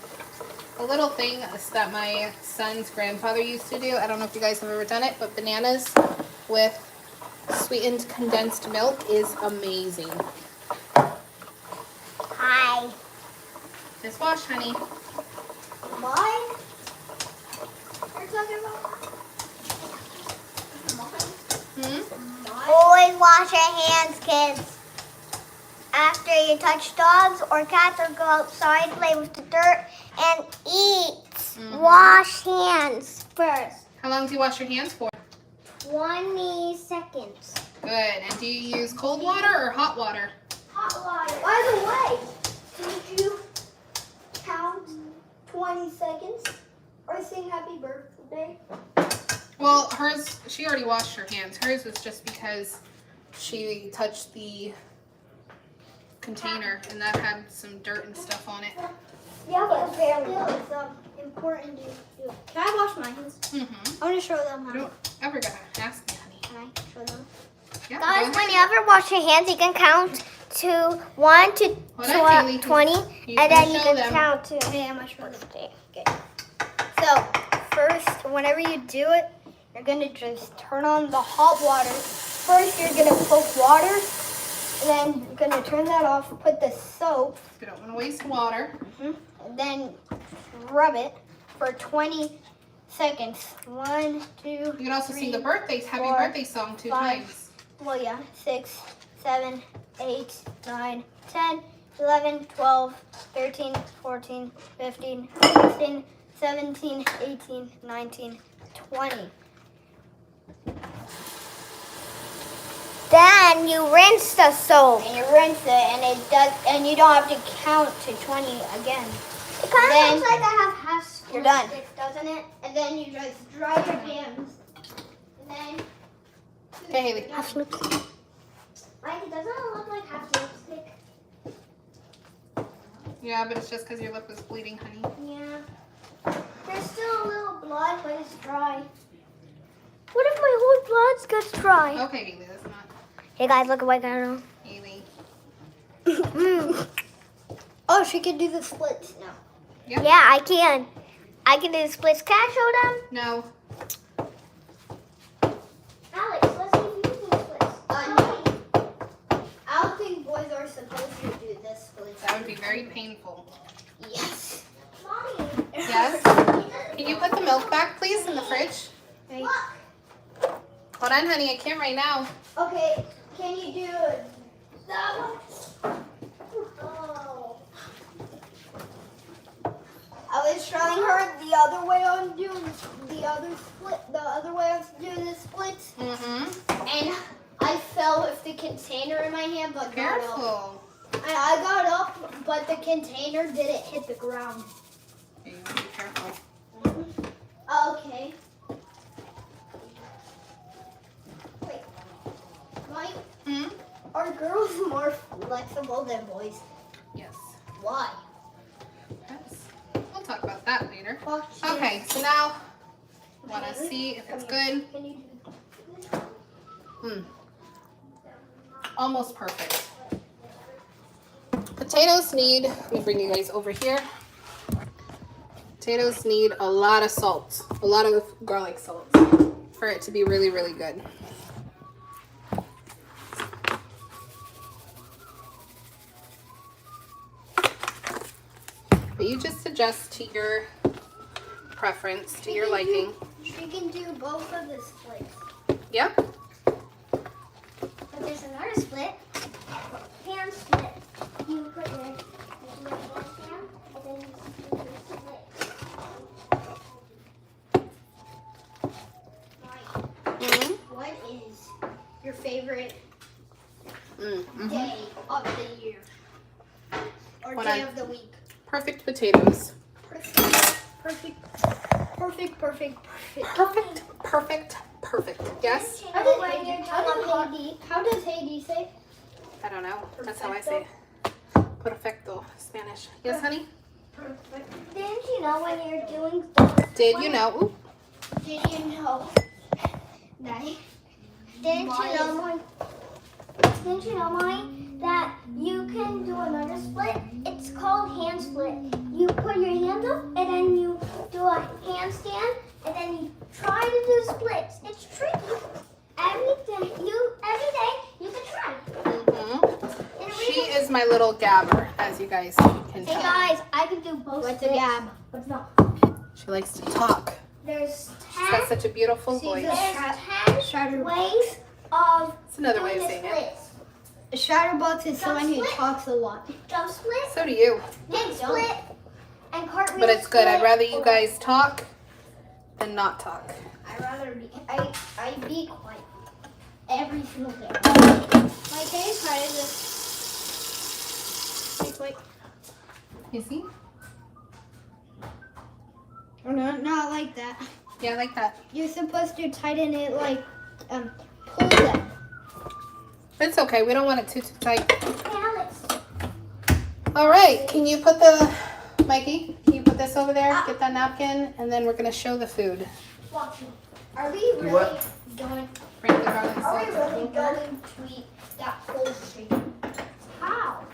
A little thing that my son's grandfather used to do. I don't know if you guys have ever done it, but bananas with sweetened condensed milk is amazing. Hi. Just wash, honey. Why? You're talking about? Hmm? Always wash your hands, kids. After you touch dogs or cats or go outside, play with the dirt, and eat. Wash hands first. How long do you wash your hands for? 20 seconds. Good. And do you use cold water or hot water? Hot water. By the way, did you count 20 seconds or sing happy birthday? Well, hers, she already washed her hands. Hers was just because she touched the container and that had some dirt and stuff on it. Yeah, but barely. Still, it's important to do. Can I wash my hands? Mm-hmm. I want to show them how. You don't ever gotta ask me, honey. Can I show them? Yeah, Guys, go when ahead. you ever wash your hands, you can count to 1 to Hold on, Kaylee. 20, He's and gonna then you show can them. count to. Okay, I'm gonna show them. Okay. So first, whenever you do it, you're gonna just turn on the hot water. First, you're gonna poke water, and then you're gonna turn that off. Put the soap, You don't want to waste water. and then rub it for 20 seconds. 1, 2. You can also sing the Three, happy 4, birthday song 2 5. times. Well, yeah, 6, 7, 8, 9, 10, 11, 12, 13, 14, 15, 16, 17, 18, 19, 20. Then you rinse the soap. And you rinse it, and it does, and you don't have to count to 20 again. It kind Then- of looks like I have half You're done. stick, doesn't it? And then you just dry your hands, and then. Okay, Haley. Half lipstick. Like, doesn't it look like half lipstick? Yeah, but it's just because your lip was bleeding, honey. Yeah. There's still a little blood, but it's dry. What if my whole blood gets dry? Okay, Haley, that's not Hey guys, look at what I got. Haley. Oh, she can do the splits now. Yep. Yeah, I can. I can do the splits. Can I show them? No. Alex, let's see if you can do splits. No. I don't think boys are supposed to do this splits. That would be very painful. Yes. Mommy. Yes? Can you put the milk back, please, in the fridge? Okay. Hold on, honey. I can't right now. Okay, can you do that one? Oh. I was showing her the other way on doing the other way of doing the splits, Mm-hmm. and I fell with the container in my hand, but got up. Careful. And I got up, but the container didn't hit the ground. Okay, you want to be careful. Okay. Wait, Mike, Hmm? are girls more flexible than boys? Yes. Why? Yes. We'll talk about that later. Well, Okay, so now want to see if it's good. Can you do this? Almost perfect. Potatoes need, let me bring you guys over here. Potatoes need a lot of salt, a lot of garlic salt for it to be really, really good. But you just adjust to your preference, to your liking. She can do both of the splits. Yep. But there's another split. Hand split. You put your hand down, and then you do the split. Mm-hmm. What is your favorite Mm-hmm. day of the year? Or Hold day on. of the week? Perfect potatoes. Perfect. Perfect. Yes? How does Haiti say? I don't know. That's how I say it. Perfecto. Spanish. Yes, honey? Didn't you know when you're doing the Did you know? Ooh. Did you know that? Didn't you know, Mommy, that you can do another split? It's called hand split. You put your hand up and then you do a handstand and then you try to do splits. It's tricky. Every day you can try. Mm-hmm. And the She reason- is my little gabber, as you guys can Hey tell. guys, I can do both What's a splits. gab? What's not? She likes to talk. There's She's got 10, such a beautiful See, voice. there's 10 Shatter. ways of It's another way doing of the saying it. splits. A Shatterbox is someone who Split. talks a lot. Jump split, So do you. hip split, and cartwheel But it's good. I'd split. rather you guys talk than not talk. I rather be I be quiet every single day. Like, can you try this? Wait. You see? Oh, no, not like that. Yeah, like that. You're supposed to tighten it like pull them. It's okay. We don't want it too tight. Hey, Alex. All right. Can you put the Mikey, can you put this over there? Get that napkin, and then we're gonna show the food. Watch me. Are we really what? going? Bring the garlic Are we salt really over. going to eat that whole chicken? How?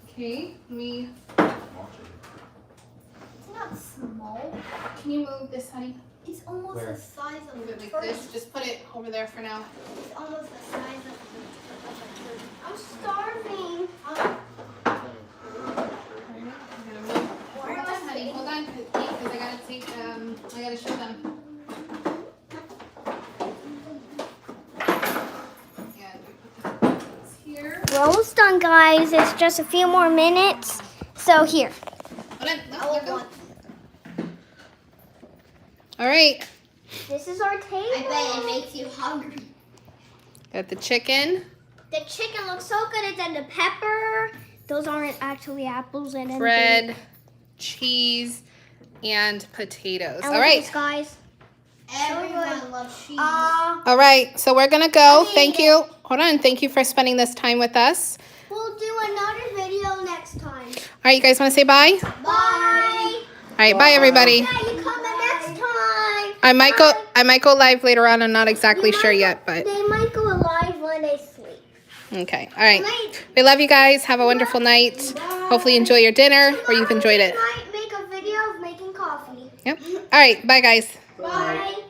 Okay, me. It's not small. Can you move this, honey? It's almost Where? the size of Move a it like turkey. this. Just put it over there for now. It's almost the size of a turkey. I'm starving. I'm gonna move. Hold on, honey. Hold on, because I gotta take. I gotta show them. And we put this here. We're almost done, guys. It's just a few more minutes. So here. Hold on. No, I let go. want. All right. This is our table. I bet it makes you hungry. Got the chicken, The chicken looks so good. It's in the pepper. Those aren't actually apples in it. bread, cheese, and potatoes. And All look at right. this, guys. Everyone loves cheese. All right. So we're gonna go. Thank you. Hold on. Thank you for spending this time with us. We'll do another video next time. All right. You guys want to say bye? Bye. All right. Bye, everybody. Yeah, you coming next time. I might go. I might go live later on. I'm not exactly You sure might- yet, but They might go live when they sleep. okay. All right. Might- We love you guys. Have a wonderful night. Hopefully, you enjoy your dinner or you've enjoyed it. Might make a video of making coffee. Yep. All right. Bye, guys. Bye.